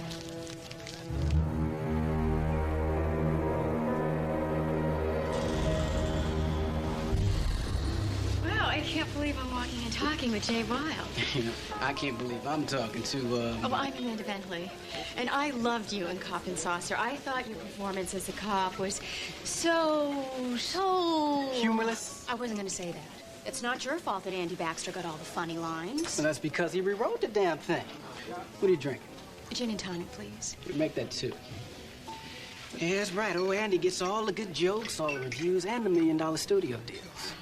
Well, I can't believe I'm walking and talking with Jay Wilde. I can't believe I'm talking to, Oh, I'm Amanda Bentley, and I loved you in Cop and Saucer. I thought your performance as a cop was so... Humorless? I wasn't going to say that. It's not your fault that Andy Baxter got all the funny lines. And that's because he rewrote the damn thing. What are you drinking? Gin and tonic, please. Make that 2. Yeah, that's right. Oh, Andy gets all the good jokes, all the reviews, and the $1 million studio deals.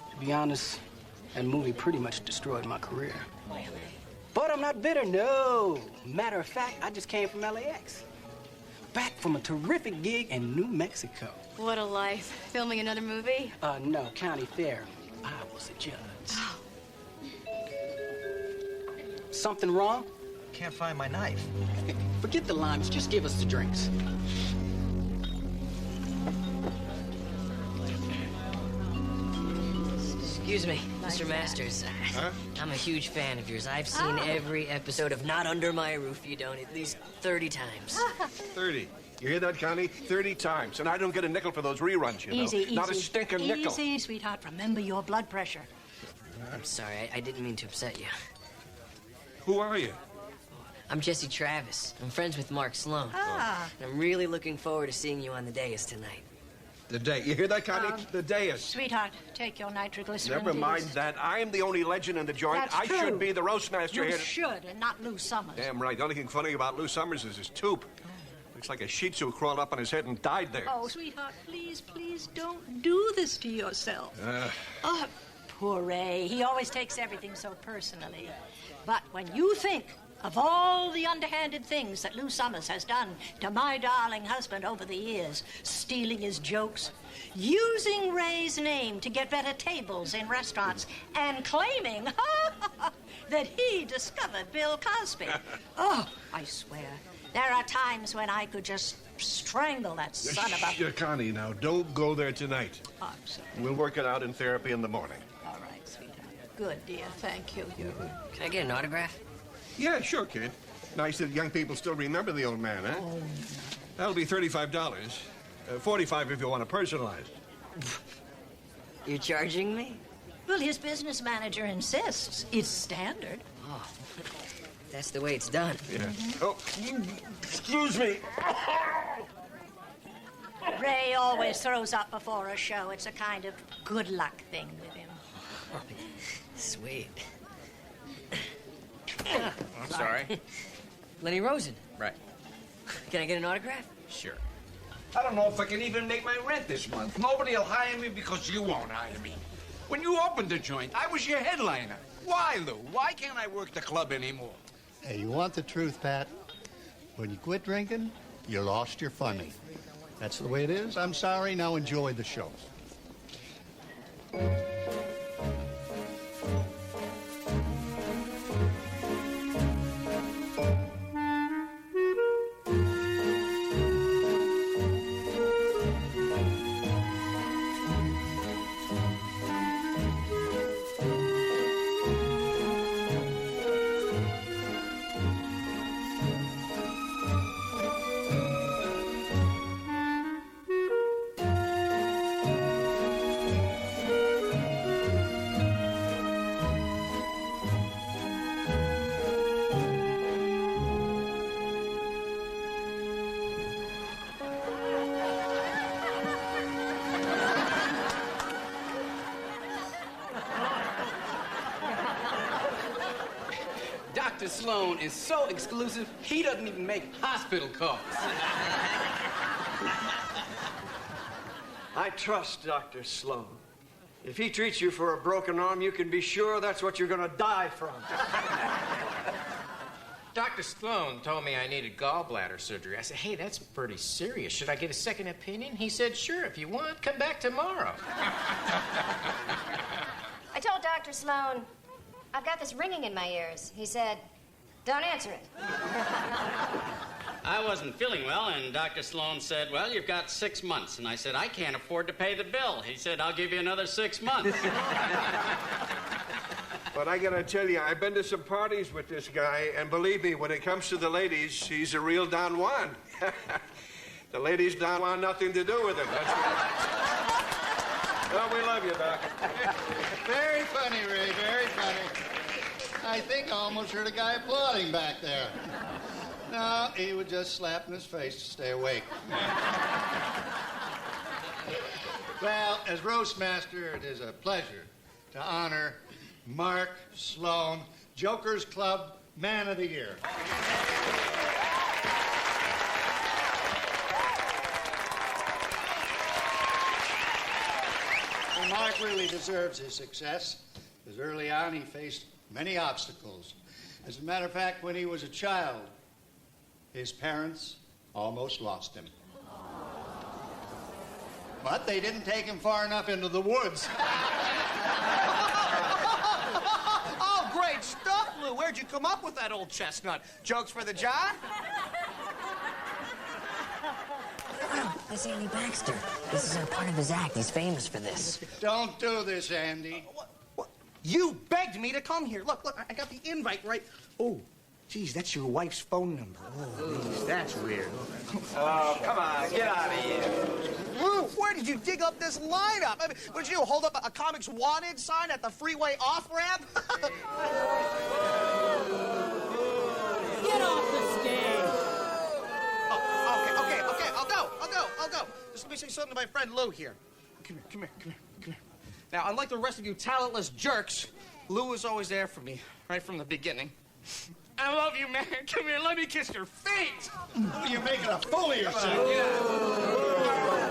To be honest, That movie pretty much destroyed my career. But I'm not bitter, no. Matter of fact, I just came from LAX. Back from a terrific gig in New Mexico. What a life. Filming another movie? No, county fair. I was a judge. Oh. Something wrong? Can't find my knife. Forget the limes, just give us the drinks. Excuse me, Mr. Masters. Huh? I'm a huge fan of yours. I've seen every episode of Not Under My Roof You Don't at least 30 times. 30. You hear that, Connie? 30 times. And I don't get a nickel for those reruns, you know. Easy. Not a stinking nickel. Easy, sweetheart. Remember your blood pressure. I'm sorry, I didn't mean to upset you. Who are you? I'm Jesse Travis. I'm friends with Mark Sloan. Ah. And I'm really looking forward to seeing you on the dais tonight. The day. You hear that, Connie? The dais. Sweetheart, take your nitroglycerin. Never mind please. that. I am the only legend in the joint. That's I true. should be the roast master You here. should, and not Lou Summers. Damn right. The only thing funny about Lou Summers is his tooth. Looks like a Shih Tzu crawled up on his head and died there. Oh, sweetheart, please, please don't do this to yourself. Oh, poor Ray. He always takes everything so personally. But when you think of all the underhanded things that Lou Summers has done to my darling husband over the years, stealing his jokes, using Ray's name to get better tables in restaurants, and claiming that he discovered Bill Cosby. Oh, I swear, there are times when I could just strangle that son of a... Connie, now, don't go there tonight. Oh, I'm sorry. We'll work it out in therapy in the morning. All right, sweetheart. Good, dear. Thank you. Can I get an autograph? Yeah, sure, kid. Nice that young people still remember the old man, huh? Oh. That'll be $35. $45 if you want it personalized. You're charging me? Well, his business manager insists. It's standard. Oh, that's the way it's done. Yeah. Oh, excuse me. Ray always throws up before a show. It's a kind of good luck thing with him. Sweet. I'm sorry. Lenny Rosen. Right. Can I get an autograph? Sure. I don't know if I can even make my rent this month. Nobody will hire me because you won't hire me. When you opened the joint, I was your headliner. Why, Lou? Why can't I work the club anymore? Hey, you want the truth, Pat? When you quit drinking, you lost your funny. That's the way it is. I'm sorry. Now enjoy the show. Dr. Sloan is so exclusive, he doesn't even make hospital calls. I trust Dr. Sloan. If he treats you for a broken arm, you can be sure that's what you're gonna die from. Dr. Sloan told me I needed gallbladder surgery. I said, hey, that's pretty serious. Should I get a second opinion? He said, sure, if you want, come back tomorrow. I told Dr. Sloan, I've got this ringing in my ears. He said, don't answer it. I wasn't feeling well, and Dr. Sloan said, well, you've got 6 months. And I said, I can't afford to pay the bill. He said, I'll give you another 6 months. But I gotta tell you, I've been to some parties with this guy, and believe me, when it comes to the ladies, he's a real Don Juan. The ladies don't want nothing to do with him. That's right. Well, we love you, Doc. Very funny, Ray, very funny. I think I almost heard a guy applauding back there. No, he was just slapping his face to stay awake. Well, as roast master, it is a pleasure to honor Mark Sloan, Joker's Club Man of the Year. Well, Mark really deserves his success. because early on he faced many obstacles. As a matter of fact, when he was a child, his parents almost lost him. But they didn't take him far enough into the woods. Oh, great stuff, Lou. Where'd you come up with that old chestnut? Jokes for the John? That's Andy Baxter. This is a part of his act. He's famous for this. Don't do this, Andy. What? You begged me to come here. Look, I got the invite right. Oh, geez, that's your wife's phone number. Oh, geez, that's weird. Oh, come on, get out of here. Lou, where did you dig up this lineup? I mean, what did you do, hold up a Comics Wanted sign at the freeway off-ramp? Get off the stage. Okay, I'll go. Just let me say something to my friend Lou here. Come here. Now, unlike the rest of you talentless jerks, Lou was always there for me, right from the beginning. I love you, man. Come here, let me kiss your feet. You're making a fool of yourself.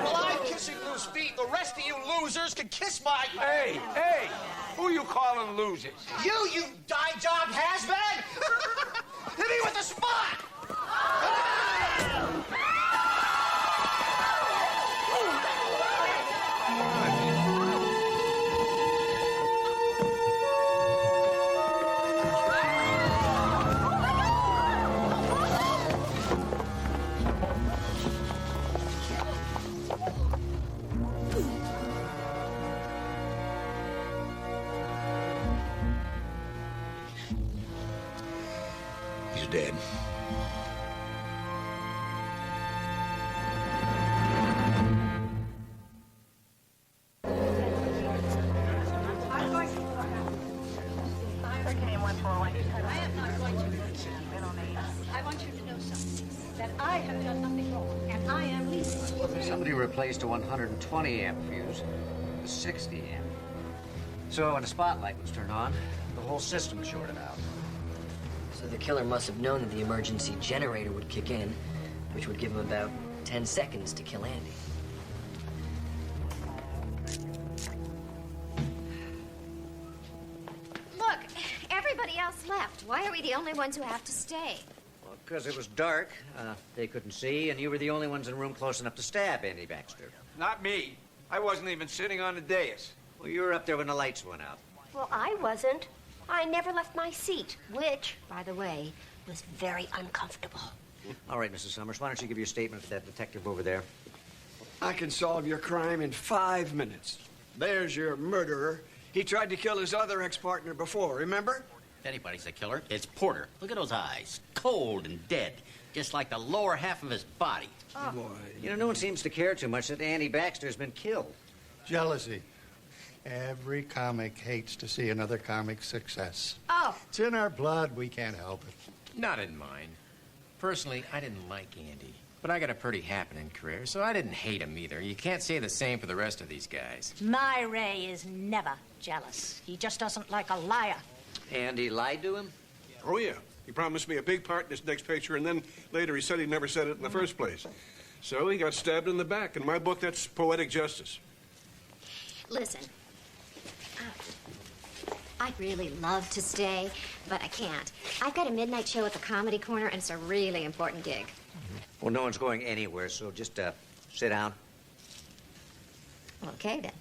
Well, I'm kissing Lou's feet. The rest of you losers can kiss my... Hey, who you calling losers? You die-job has-been! Hit me with a spot! He's dead. I want you to know something. That I have done nothing wrong, and I am leaving. Somebody replaced a 120 amp fuse with a 60 amp. So when the spotlight was turned on, the whole system shorted out. So the killer must have known that the emergency generator would kick in, which would give him about 10 seconds to kill Andy. Look, everybody else left. Why are we the only ones who have to stay? Well, because it was dark, they couldn't see, and you were the only ones in the room close enough to stab Andy Baxter. Not me. I wasn't even sitting on the dais. Well, you were up there when the lights went out. Well, I wasn't. I never left my seat, which, by the way, was very uncomfortable. All right, Mrs. Summers, why don't you give your statement to that detective over there? I can solve your crime in 5 minutes. There's your murderer. He tried to kill his other ex-partner before, remember? If anybody's a killer, it's Porter. Look at those eyes. Cold and dead. Just like the lower half of his body. Oh. Boy. You know, no one seems to care too much that Andy Baxter's been killed. Jealousy. Every comic hates to see another comic's success. Oh. It's in our blood. We can't help it. Not in mine. Personally, I didn't like Andy. But I got a pretty happening career, so I didn't hate him either. You can't say the same for the rest of these guys. My Ray is never jealous. He just doesn't like a liar. Andy lied to him? Oh, yeah. He promised me a big part in this next picture, and then later he said he never said it in the first place. So he got stabbed in the back. In my book, that's poetic justice. Listen, I'd really love to stay, but I can't. I've got a midnight show at the Comedy Corner, and it's a really important gig. Well, no one's going anywhere, so just sit down. Okay, then.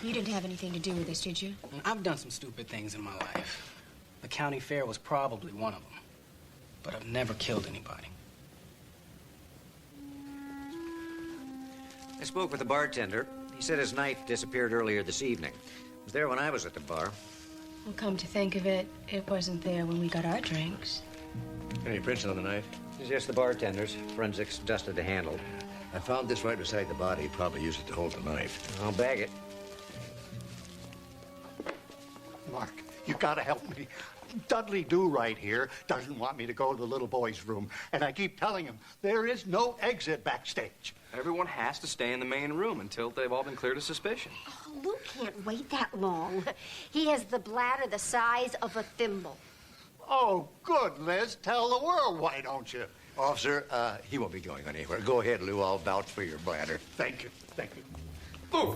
You didn't have anything to do with this, did you? I've done some stupid things in my life. The county fair was probably one of them. But I've never killed anybody. I spoke with the bartender. He said his knife disappeared earlier this evening. It was there when I was at the bar. Well, come to think of it, it wasn't there when we got our drinks. Any prints on the knife? It's just the bartender's. Forensics dusted the handle. I found this right beside the body. He probably used it to hold the knife. I'll bag it. Mark, you gotta help me. Dudley Do-Right here doesn't want me to go to the little boy's room. And I keep telling him there is no exit backstage. Everyone has to stay in the main room until they've all been cleared of suspicion. Oh, Lou can't wait that long. He has the bladder the size of a thimble. Oh, good, Liz. Tell the world, why don't you? Officer, he won't be going anywhere. Go ahead, Lou. I'll vouch for your bladder. Thank you. Thank you. Lou!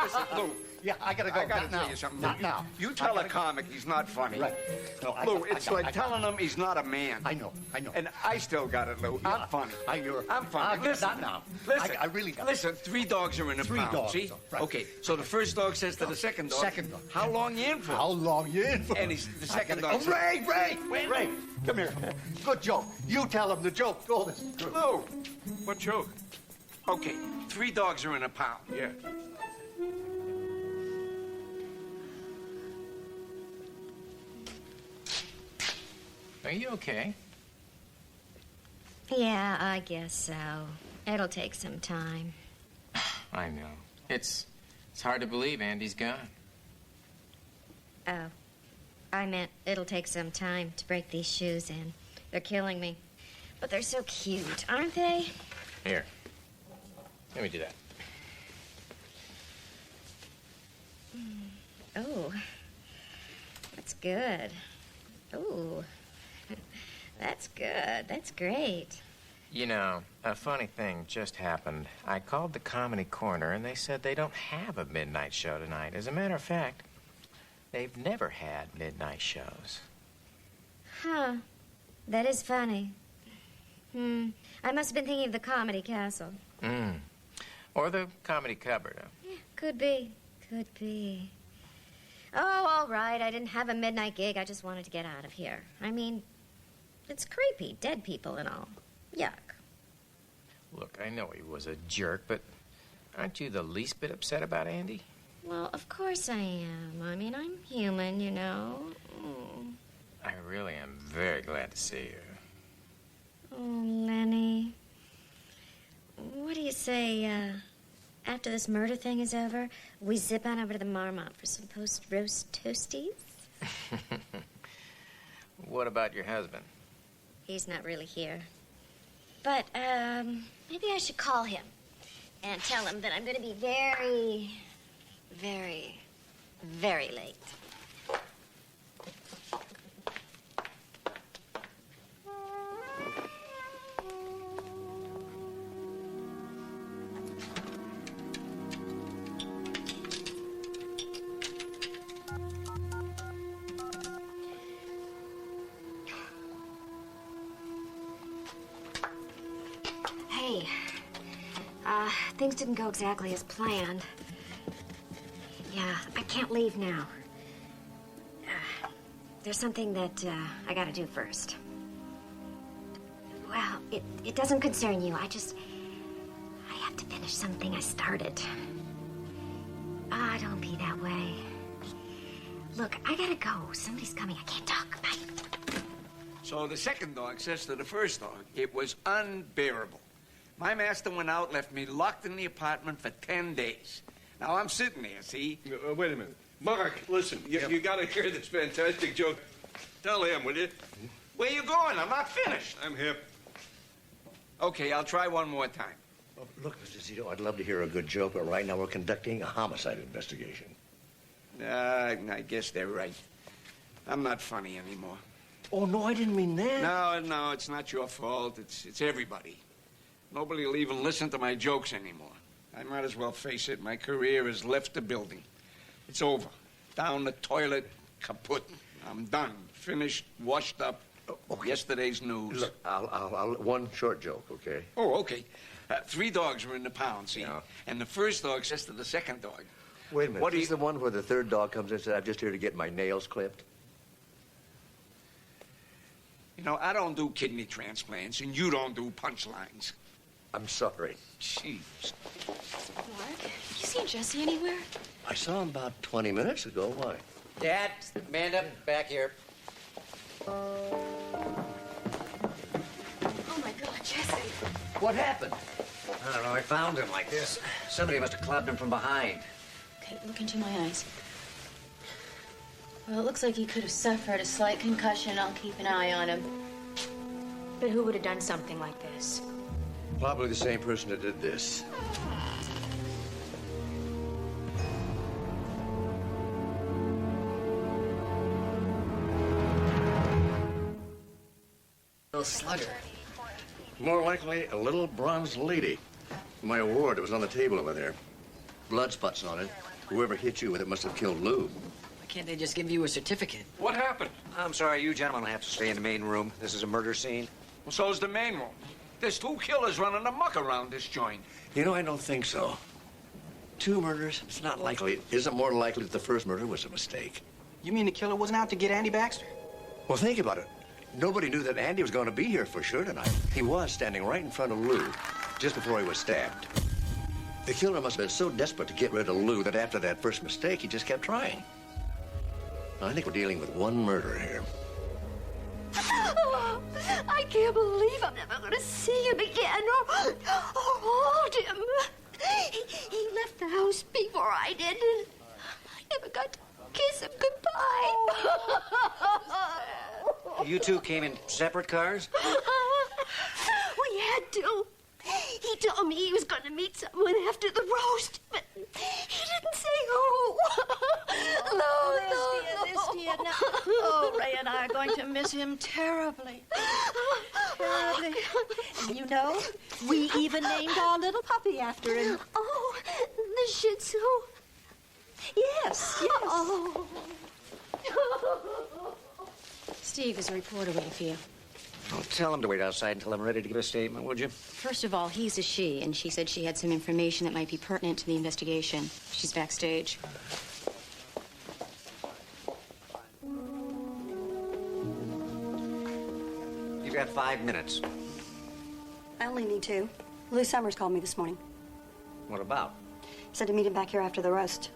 Listen, Lou. Yeah, I gotta go. I gotta Not tell now. you something. Not Lou. now. You tell I a gotta comic he's not funny. Right. No, Lou, it's like telling him he's not a man. I know. And I still got it, Lou. I'm funny. I'm funny. Listen. Not now. Listen. I really got it. Listen, 3 dogs are in a Three pound, dogs, see? right. Okay, so the first dog says to the second dog... Second dog. How long you in for? How long you in for? And the second Oh, dog... Ray, come here. Good joke. You tell him the joke. Go this. Lou, what joke? Okay, 3 dogs are in a pound. Yeah. Are you okay? Yeah, I guess so. It'll take some time. I know. It's hard to believe Andy's gone. Oh, I meant it'll take some time to break these shoes in. They're killing me. But they're so cute, aren't they? Here. Let me do that. Oh, that's good. Ooh, that's good. That's great. You know, a funny thing just happened. I called the Comedy Corner, and they said they don't have a midnight show tonight. As a matter of fact, they've never had midnight shows. Huh. That is funny. I must have been thinking of the Comedy Castle. Or the Comedy Cupboard. Yeah, could be. Could be. Oh, all right. I didn't have a midnight gig. I just wanted to get out of here. I mean, it's creepy. Dead people and all. Yuck. Look, I know he was a jerk, but aren't you the least bit upset about Andy? Well, of course I am. I mean, I'm human, you know. I really am very glad to see you. Oh, Lenny. What do you say, after this murder thing is over, we zip on over to the Marmot for some post-roast toasties? What about your husband? He's not really here. But, maybe I should call him and tell him that I'm going to be very, very, very late. Hey, things didn't go exactly as planned. Yeah, I can't leave now. There's something that I gotta do first. Well, it doesn't concern you. I have to finish something I started. Don't be that way. Look, I gotta go. Somebody's coming. I can't talk. Bye. So the second dog says to the first dog, it was unbearable. My master went out, left me locked in the apartment for 10 days. Now I'm sitting there, see? Wait a minute. Mark, listen, you gotta hear this fantastic joke. Tell him, will you? Where you going? I'm not finished. I'm hip. Okay, I'll try one more time. Oh, look, Mr. Zito, I'd love to hear a good joke, but right now we're conducting a homicide investigation. I guess they're right. I'm not funny anymore. Oh, no, I didn't mean that. No, it's not your fault. It's everybody. Nobody will even listen to my jokes anymore. I might as well face it. My career has left the building. It's over. Down the toilet, kaput. I'm done. Finished, washed up. Okay. Yesterday's news. Look, I'll one short joke, okay? Oh, okay. 3 dogs were in the pound, see? Yeah. And the first dog says to the second dog, Wait a minute. What Is the one where the third dog comes in and says, I'm just here to get my nails clipped? you know, I don't do kidney transplants, and you don't do punchlines. I'm sorry. Jeez. Mark, have you seen Jesse anywhere? I saw him about 20 minutes ago. Why? Dad, Amanda, back here. Oh, my God, Jesse. What happened? I don't know. I found him like this. Somebody must have clubbed him from behind. Okay, look into my eyes. Well, it looks like he could have suffered a slight concussion. I'll keep an eye on him. But who would have done something like this? Probably the same person that did this. Little slugger. More likely, a little bronze lady. My award, it was on the table over there. blood spots on it. Whoever hit you with it must have killed Lou. Why can't they just give you a certificate? What happened? I'm sorry, you gentlemen will have to stay in the main room. This is a murder scene. Well, so's the main room. There's 2 killers running amok around this joint. You know, I don't think so. 2 murders? It's not likely. Isn't more likely that the first murder was a mistake. You mean the killer wasn't out to get Andy Baxter? Well, think about it. Nobody knew that Andy was going to be here for sure tonight. He was standing right in front of Lou just before he was stabbed. The killer must have been so desperate to get rid of Lou that after that first mistake, he just kept trying. I think we're dealing with one murder here. Oh, I can't believe I'm never going to see him again or hold him. He left the house before I did. I never got to kiss him goodbye. You two came in separate cars? We had to. He told me he was going to meet someone after the roast, but he didn't say who. This dear. Now, oh, Ray and I are going to miss him terribly. Terribly. And you know, we even named our little puppy after him. Oh, the Shih Tzu. Yes, yes. Oh. Steve, is a reporter waiting for you. Well, tell him to wait outside until I'm ready to give a statement, would you? First of all, he's a she, and she said she had some information that might be pertinent to the investigation. She's backstage. You've got 5 minutes. I only need 2. Lou Summers called me this morning. What about? Said to meet him back here after the roast.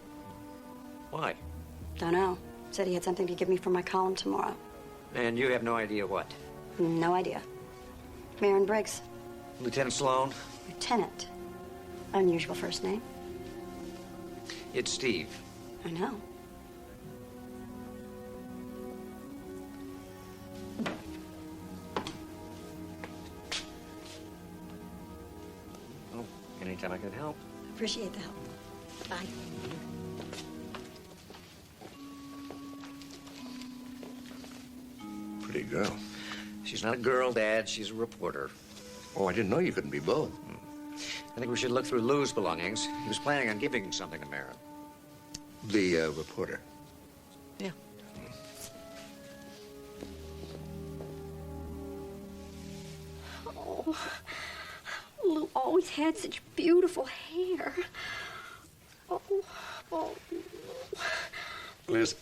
Why? Don't know. Said he had something to give me for my column tomorrow. And you have no idea what? No idea. Marin Briggs. Lieutenant Sloan? Lieutenant. Unusual first name. It's Steve. I know. Oh, anytime I can help. Appreciate the help. Bye. Pretty girl. She's not a girl, Dad. She's a reporter. Oh, I didn't know you couldn't be both. I think we should look through Lou's belongings. He was planning on giving something to Marin. The reporter. Yeah. Oh, Lou always had such beautiful hair. Oh. Liz,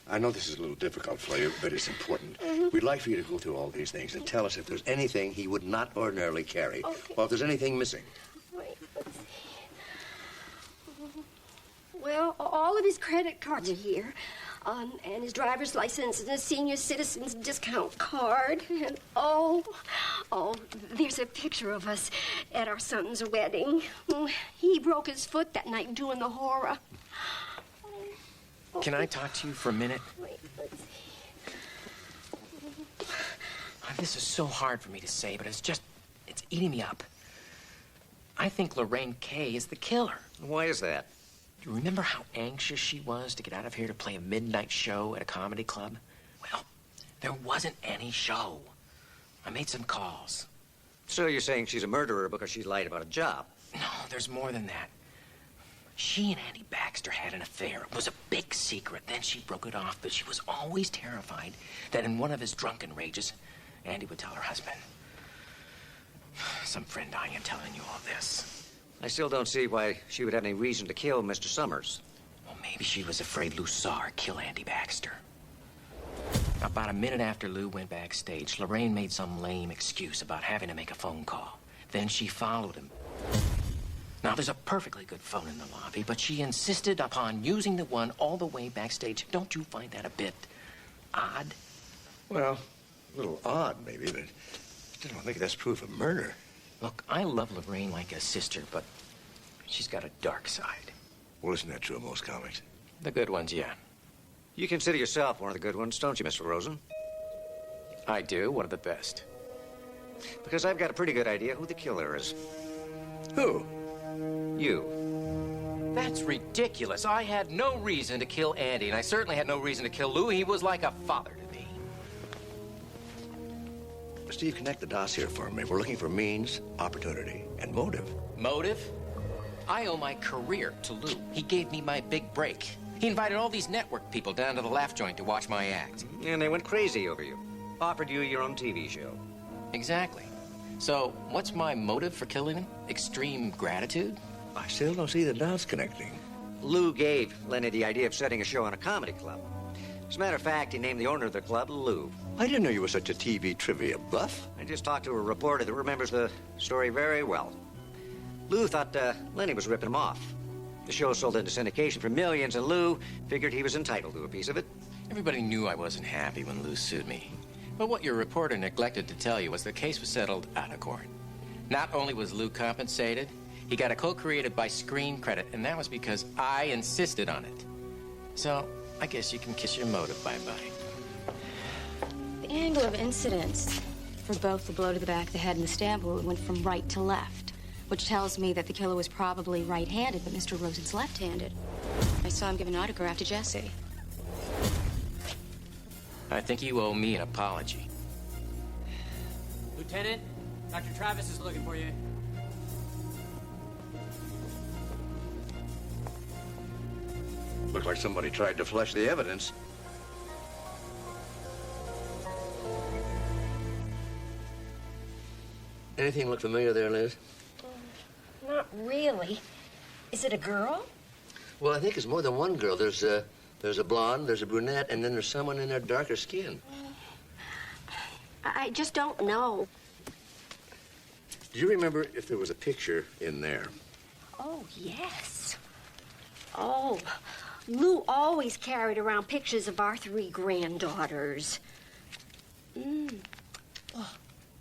I know this is a little difficult for you, but it's important. We'd like for you to go through all these things and tell us if there's anything he would not ordinarily carry, or if there's anything missing. Wait, let's see. Well, all of his credit cards are here. And his driver's license and his senior citizen's discount card. And oh, there's a picture of us at our son's wedding. He broke his foot that night doing the horror. Can I talk to you for a minute? Wait, let's see. This is so hard for me to say, but it's eating me up. I think Lorraine Kay is the killer. Why is that? Do you remember how anxious she was to get out of here to play a midnight show at a comedy club? Well, there wasn't any show. I made some calls. So you're saying she's a murderer because she lied about a job? No, there's more than that. She and Andy Baxter had an affair. It was a big secret. Then she broke it off, but she was always terrified that in one of his drunken rages, Andy would tell her husband. Some friend I am telling you all this. I still don't see why she would have any reason to kill Mr. Summers. Well, maybe she was afraid Lou saw her kill Andy Baxter. About a minute after Lou went backstage, Lorraine made some lame excuse about having to make a phone call. Then she followed him. Now, there's a perfectly good phone in the lobby, but she insisted upon using the one all the way backstage. Don't you find that a bit odd? Well, a little odd, maybe, but I still don't think that's proof of murder. Look, I love Lorraine like a sister, but she's got a dark side. Well, isn't that true of most comics? The good ones, yeah. You consider yourself one of the good ones, don't you, Mr. Rosen? I do. One of the best. Because I've got a pretty good idea who the killer is. Who? You. That's ridiculous. I had no reason to kill Andy, and I certainly had no reason to kill Lou. He was like a father to me. Steve, connect the dots here for me. We're looking for means, opportunity, and motive. Motive? I owe my career to Lou. He gave me my big break. He invited all these network people down to the Laugh Joint to watch my act. And they went crazy over you. Offered you your own TV show. Exactly. So, what's my motive for killing him? Extreme gratitude? I still don't see the dots connecting. Lou gave Lenny the idea of setting a show in a comedy club. As a matter of fact, he named the owner of the club Lou. I didn't know you were such a TV trivia buff. I just talked to a reporter that remembers the story very well. Lou thought Lenny was ripping him off. The show sold into syndication for millions, and Lou figured he was entitled to a piece of it. Everybody knew I wasn't happy when Lou sued me. But what your reporter neglected to tell you was the case was settled out of court. Not only was Lou compensated, he got a co-created by screen credit, and that was because I insisted on it. So, I guess you can kiss your motive bye-bye. The angle of incidence for both the blow to the back of the head and the stab wound went from right to left, which tells me that the killer was probably right-handed, but Mr. Rosen's left-handed. I saw him give an autograph to Jesse. I think you owe me an apology. Lieutenant, Dr. Travis is looking for you. Looks like somebody tried to flush the evidence. Anything look familiar there, Liz? Not really. Is it a girl? Well, I think it's more than one girl. There's a blonde, there's a brunette, and then there's someone in their darker skin. I just don't know. Do you remember if there was a picture in there? Oh, yes. Oh, Lou always carried around pictures of our 3 granddaughters. Oh,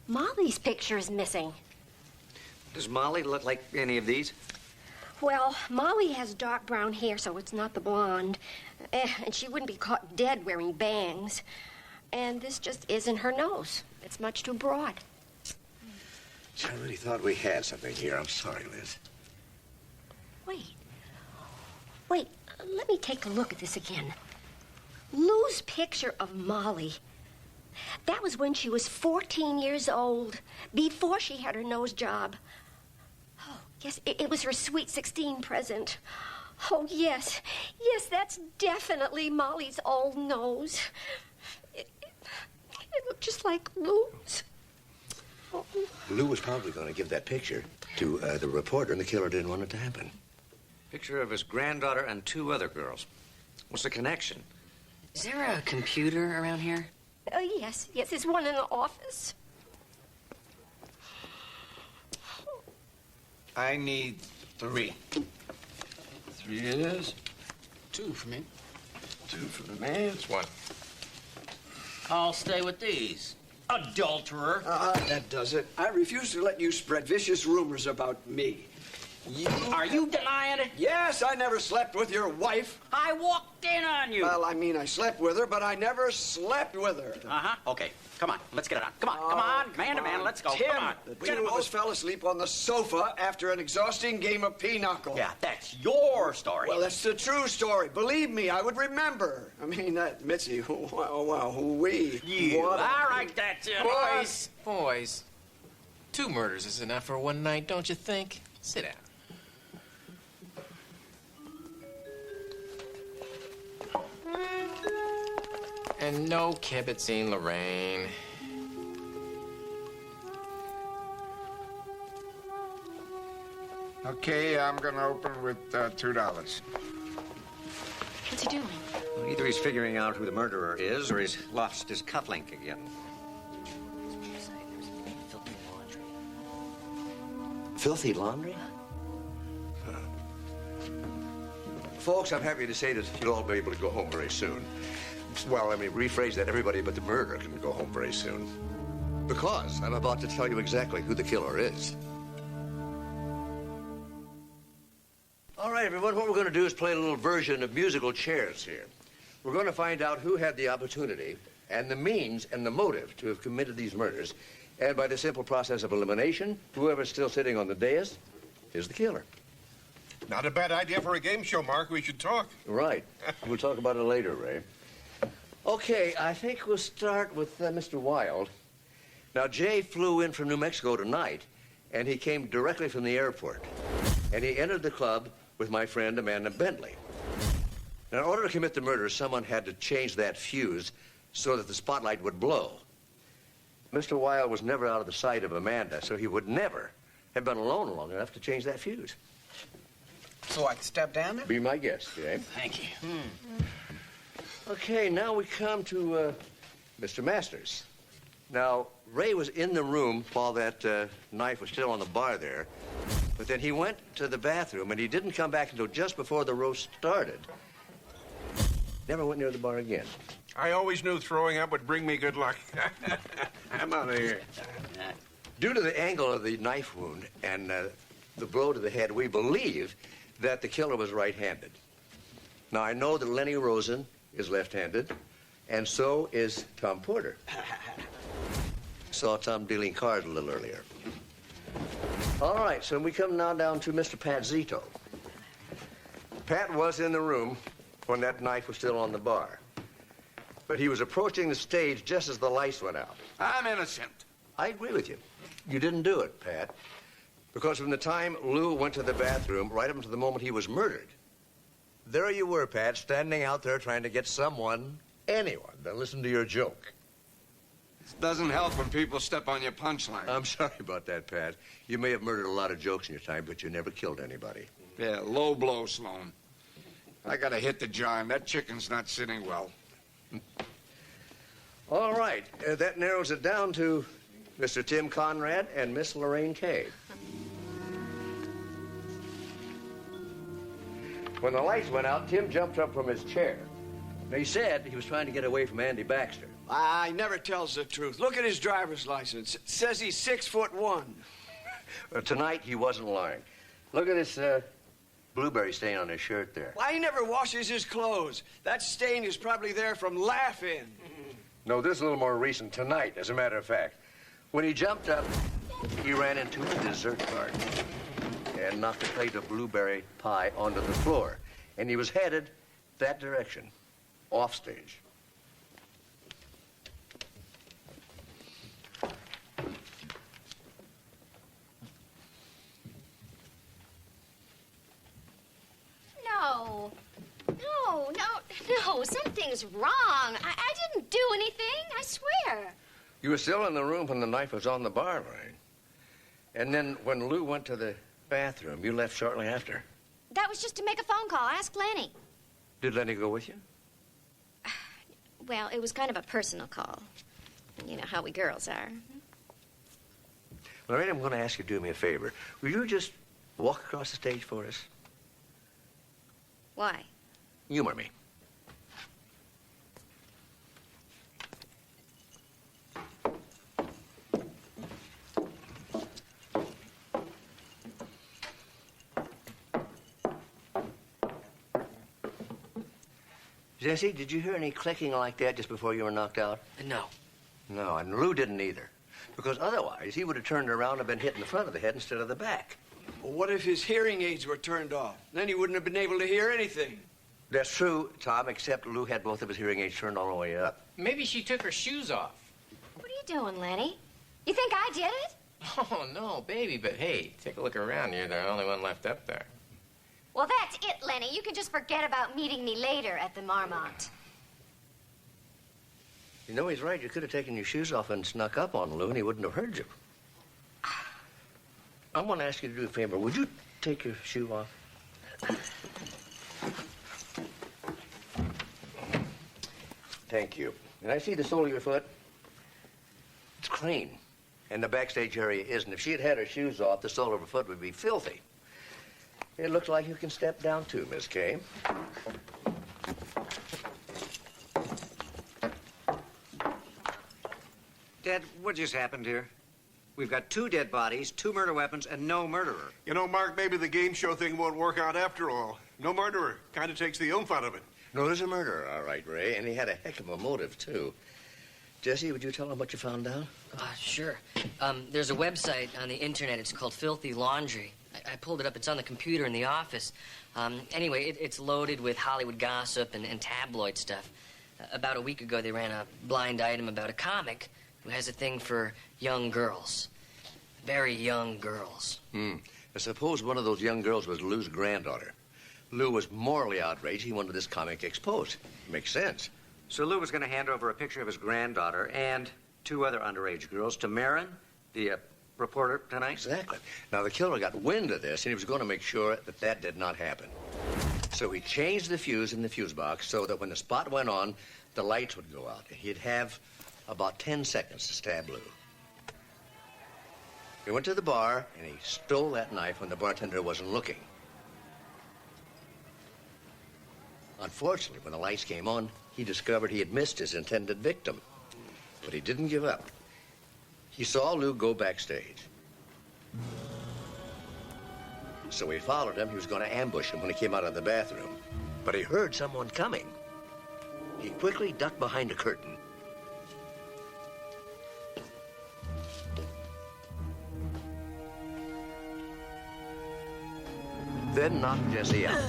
Molly's picture is missing. Does Molly look like any of these? Well, Molly has dark brown hair, so it's not the blonde. And she wouldn't be caught dead wearing bangs. And this just isn't her nose. It's much too broad. I really thought we had something here. I'm sorry, Liz. Wait, let me take a look at this again. Lou's picture of Molly. That was when she was 14 years old, before she had her nose job. Oh, yes, it was her sweet 16 present. Oh, yes, that's definitely Molly's old nose. It looked just like Lou's. Oh. Lou was probably going to give that picture to the reporter, and the killer didn't want it to happen. Picture of his granddaughter and 2 other girls. What's the connection? Is there a computer around here? Oh, yes, there's one in the office. I need 3. 3 it is. 2 for me. 2 for the man. It's 1. I'll stay with these. Adulterer. That does it. I refuse to let you spread vicious rumors about me. Are you denying it? Yes, I never slept with your wife. I walked in on you. Well, I mean, I slept with her, but I never slept with her. Okay. Come on. Let's get it on. Come on. Man to man. Let's go. Tim, Come on. the 2 of us fell asleep on the sofa after an exhausting game of pinochle. Yeah, that's your story. Well, that's the true story. Believe me, I would remember. I mean, that Mitzi, wow, we. You. What All right, that's it. Boys. 2 murders is enough for one night, don't you think? Sit down. And no kibitzing, Lorraine. Okay, I'm gonna open with $2. What's he doing? Well, either he's figuring out who the murderer is, or he's lost his cufflink again. Filthy laundry? Folks, I'm happy to say that you'll all be able to go home very soon. Well, I mean, rephrase that, everybody but the murderer can go home very soon. Because I'm about to tell you exactly who the killer is. All right, everyone, what we're going to do is play a little version of musical chairs here. We're going to find out who had the opportunity and the means and the motive to have committed these murders. And by the simple process of elimination, whoever's still sitting on the dais is the killer. Not a bad idea for a game show, Mark. We should talk. Right. We'll talk about it later, Ray. Okay, I think we'll start with Mr. Wild. Now, Jay flew in from New Mexico tonight, and he came directly from the airport. and he entered the club with my friend Amanda Bentley. Now, in order to commit the murder, someone had to change that fuse so that the spotlight would blow. Mr. Wilde was never out of the sight of Amanda, so he would never have been alone long enough to change that fuse. So I can step down there? Be my guest, James. Thank you. Okay, now we come to Mr. Masters. Now, Ray was in the room while that knife was still on the bar there, but then he went to the bathroom, and he didn't come back until just before the roast started. Never went near the bar again. I always knew throwing up would bring me good luck. I'm out of here. Due to the angle of the knife wound and the blow to the head, we believe that the killer was right-handed. Now, I know that Lenny Rosen is left-handed, and so is Tom Porter. Saw Tom dealing cards a little earlier. All right, so we come now down to Mr. Pat Zito. Pat was in the room when that knife was still on the bar. But he was approaching the stage just as the lights went out. I'm innocent. I agree with you. You didn't do it, Pat. Because from the time Lou went to the bathroom right up until the moment he was murdered, there you were, Pat, standing out there trying to get someone, anyone, to listen to your joke. It doesn't help when people step on your punchline. I'm sorry about that, Pat. You may have murdered a lot of jokes in your time, but you never killed anybody. Yeah, low blow, Sloan. I gotta hit the John. That chicken's not sitting well. All right, that narrows it down to Mr. Tim Conrad and Miss Lorraine Kay. When the lights went out, Tim jumped up from his chair. Now, he said he was trying to get away from Andy Baxter. He never tells the truth. Look at his driver's license. It says he's 6'1". Tonight, he wasn't lying. Look at this blueberry stain on his shirt there. Why, he never washes his clothes. That stain is probably there from laughing. No, this is a little more recent. Tonight, as a matter of fact. When he jumped up, he ran into a dessert cart and knocked a plate of blueberry pie onto the floor. And he was headed that direction, off stage. No, something's wrong. I didn't do anything, I swear. You were still in the room when the knife was on the bar, Lorraine. And then when Lou went to the bathroom, you left shortly after. That was just to make a phone call. Ask Lenny. Did Lenny go with you? Well, it was kind of a personal call. You know how we girls are. Lorraine, I'm going to ask you to do me a favor. Will you just walk across the stage for us? Why? Humor me. Jesse, did you hear any clicking like that just before you were knocked out? No. No, and Lou didn't either. Because otherwise, he would have turned around and been hit in the front of the head instead of the back. Well, what if his hearing aids were turned off? Then he wouldn't have been able to hear anything. That's true, Tom, except Lou had both of his hearing aids turned all the way up. Maybe she took her shoes off. What are you doing, Lenny? You think I did it? Oh, no, baby, but hey, take a look around. You're the only one left up there. Well, that's it, Lenny. You can just forget about meeting me later at the Marmont. You know, he's right. You could have taken your shoes off and snuck up on Lou, and he wouldn't have heard you. I want to ask you to do a favor. Would you take your shoe off? Thank you. And I see the sole of your foot. It's clean. And the backstage area isn't. If she had had her shoes off, the sole of her foot would be filthy. It looks like you can step down, too, Miss Kay. Dad, what just happened here? We've got 2 dead bodies, 2 murder weapons, and no murderer. You know, Mark, maybe the game show thing won't work out after all. No murderer. Kind of takes the oomph out of it. No, there's a murderer, all right, Ray, and he had a heck of a motive, too. Jesse, would you tell him what you found out? Sure. There's a website on the internet. It's called Filthy Laundry. I pulled it up. It's on the computer in the office. Anyway, it's loaded with Hollywood gossip and tabloid stuff. About a week ago, they ran a blind item about a comic who has a thing for young girls. Very young girls. Now, suppose one of those young girls was Lou's granddaughter. Lou was morally outraged. He wanted this comic exposed. Makes sense. So Lou was going to hand over a picture of his granddaughter and 2 other underage girls to Marin, the reporter tonight? Exactly. Now, the killer got wind of this, and he was going to make sure that that did not happen. So he changed the fuse in the fuse box so that when the spot went on, the lights would go out. He'd have about 10 seconds to stab Lou. He went to the bar, and he stole that knife when the bartender wasn't looking. Unfortunately, when the lights came on, he discovered he had missed his intended victim. But he didn't give up. He saw Lou go backstage. So he followed him. He was going to ambush him when he came out of the bathroom. But he heard someone coming. He quickly ducked behind a curtain. Then knocked Jesse out.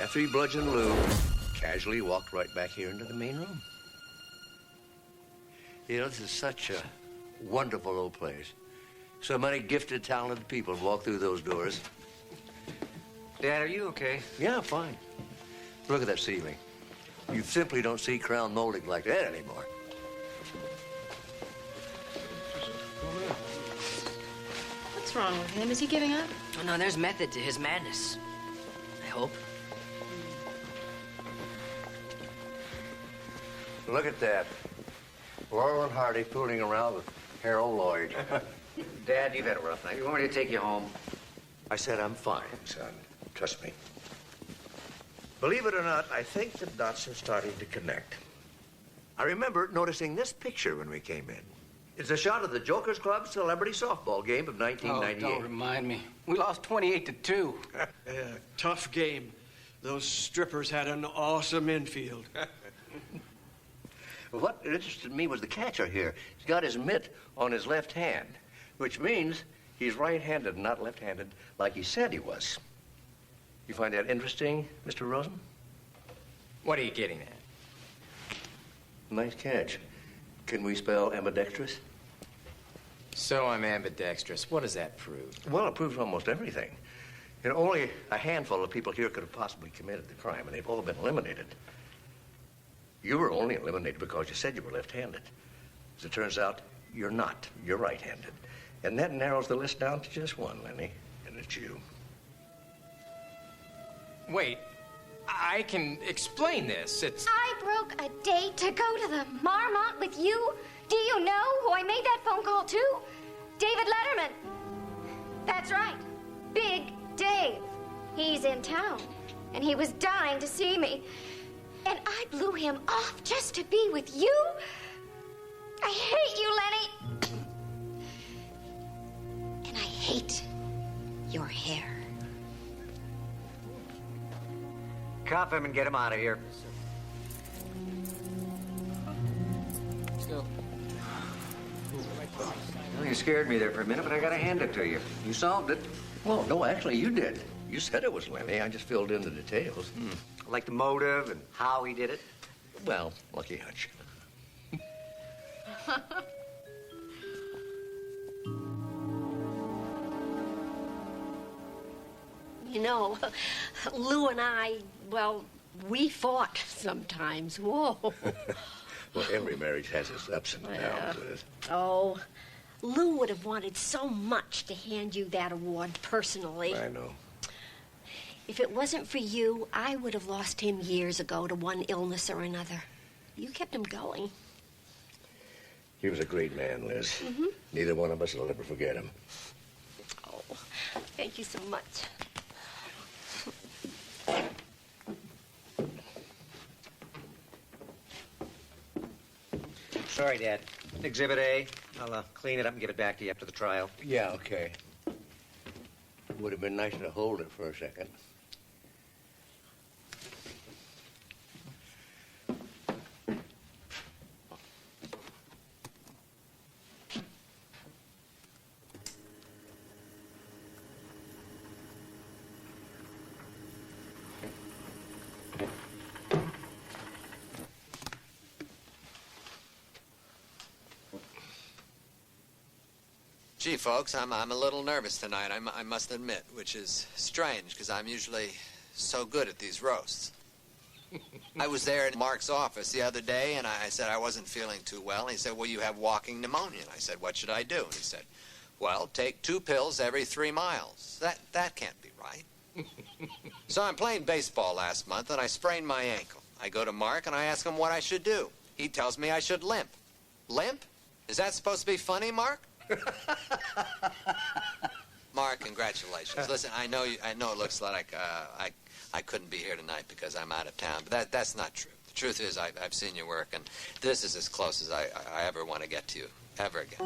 After he bludgeoned Lou, casually walked right back here into the main room. You know, this is such a wonderful old place. So many gifted, talented people walk through those doors. Dad, are you okay? Yeah, fine. Look at that ceiling. You simply don't see crown molding like that anymore. What's wrong with him? Is he giving up? Oh, no, there's method to his madness. I hope. Look at that. Laurel and Hardy fooling around with Harold Lloyd. Dad, you've had a rough night. You want me to take you home? I said I'm fine, son. Trust me. Believe it or not, I think the dots are starting to connect. I remember noticing this picture when we came in. It's a shot of the Jokers Club celebrity softball game of 1998. Oh, don't remind me. We lost 28-2. Yeah, tough game. Those strippers had an awesome infield. What interested me was the catcher here. He's got his mitt on his left hand, which means he's right-handed, not left-handed, like he said he was. You find that interesting, Mr. Rosen? What are you getting at? Nice catch. Can we spell ambidextrous? So I'm ambidextrous. What does that prove? Well, it proves almost everything. You know, only a handful of people here could have possibly committed the crime, and they've all been eliminated. You were only eliminated because you said you were left-handed. As it turns out, you're not. You're right-handed. And that narrows the list down to just one, Lenny, and it's you. Wait, I can explain this. It's... I broke a date to go to the Marmont with you. Do you know who I made that phone call to? David Letterman. That's right. Big Dave. He's in town, and he was dying to see me. And I blew him off just to be with you? I hate you, Lenny. And I hate your hair. Cuff him and get him out of here. Still. Well, you scared me there for a minute, but I gotta hand it to you. You solved it. Well, no, actually, you did. You said it was Lenny. I just filled in the details. Like the motive and how he did it? Well, lucky hunch. You know, Lou and I, well, we fought sometimes. Whoa. Well, every marriage has its ups and downs with it. Oh, Lou would have wanted so much to hand you that award personally. I know. If it wasn't for you, I would have lost him years ago to one illness or another. You kept him going. He was a great man, Liz. Mm-hmm. Neither one of us will ever forget him. Oh, thank you so much. Sorry, Dad. Exhibit A. I'll clean it up and give it back to you after the trial. Yeah, okay. Would have been nice to hold it for a second. Gee, folks, I'm a little nervous tonight, I must admit, which is strange, because I'm usually so good at these roasts. I was there in Mark's office the other day, and I said I wasn't feeling too well. And he said, well, you have walking pneumonia. And I said, what should I do? And he said, well, take 2 pills every 3 miles. That can't be right. So I'm playing baseball last month, and I sprained my ankle. I go to Mark, and I ask him what I should do. He tells me I should limp. Limp? Is that supposed to be funny, Mark? Mark, congratulations. Listen, I know it looks like I couldn't be here tonight because I'm out of town, but that's not true. The truth is I've seen your work, and this is as close as I ever want to get to you, ever again.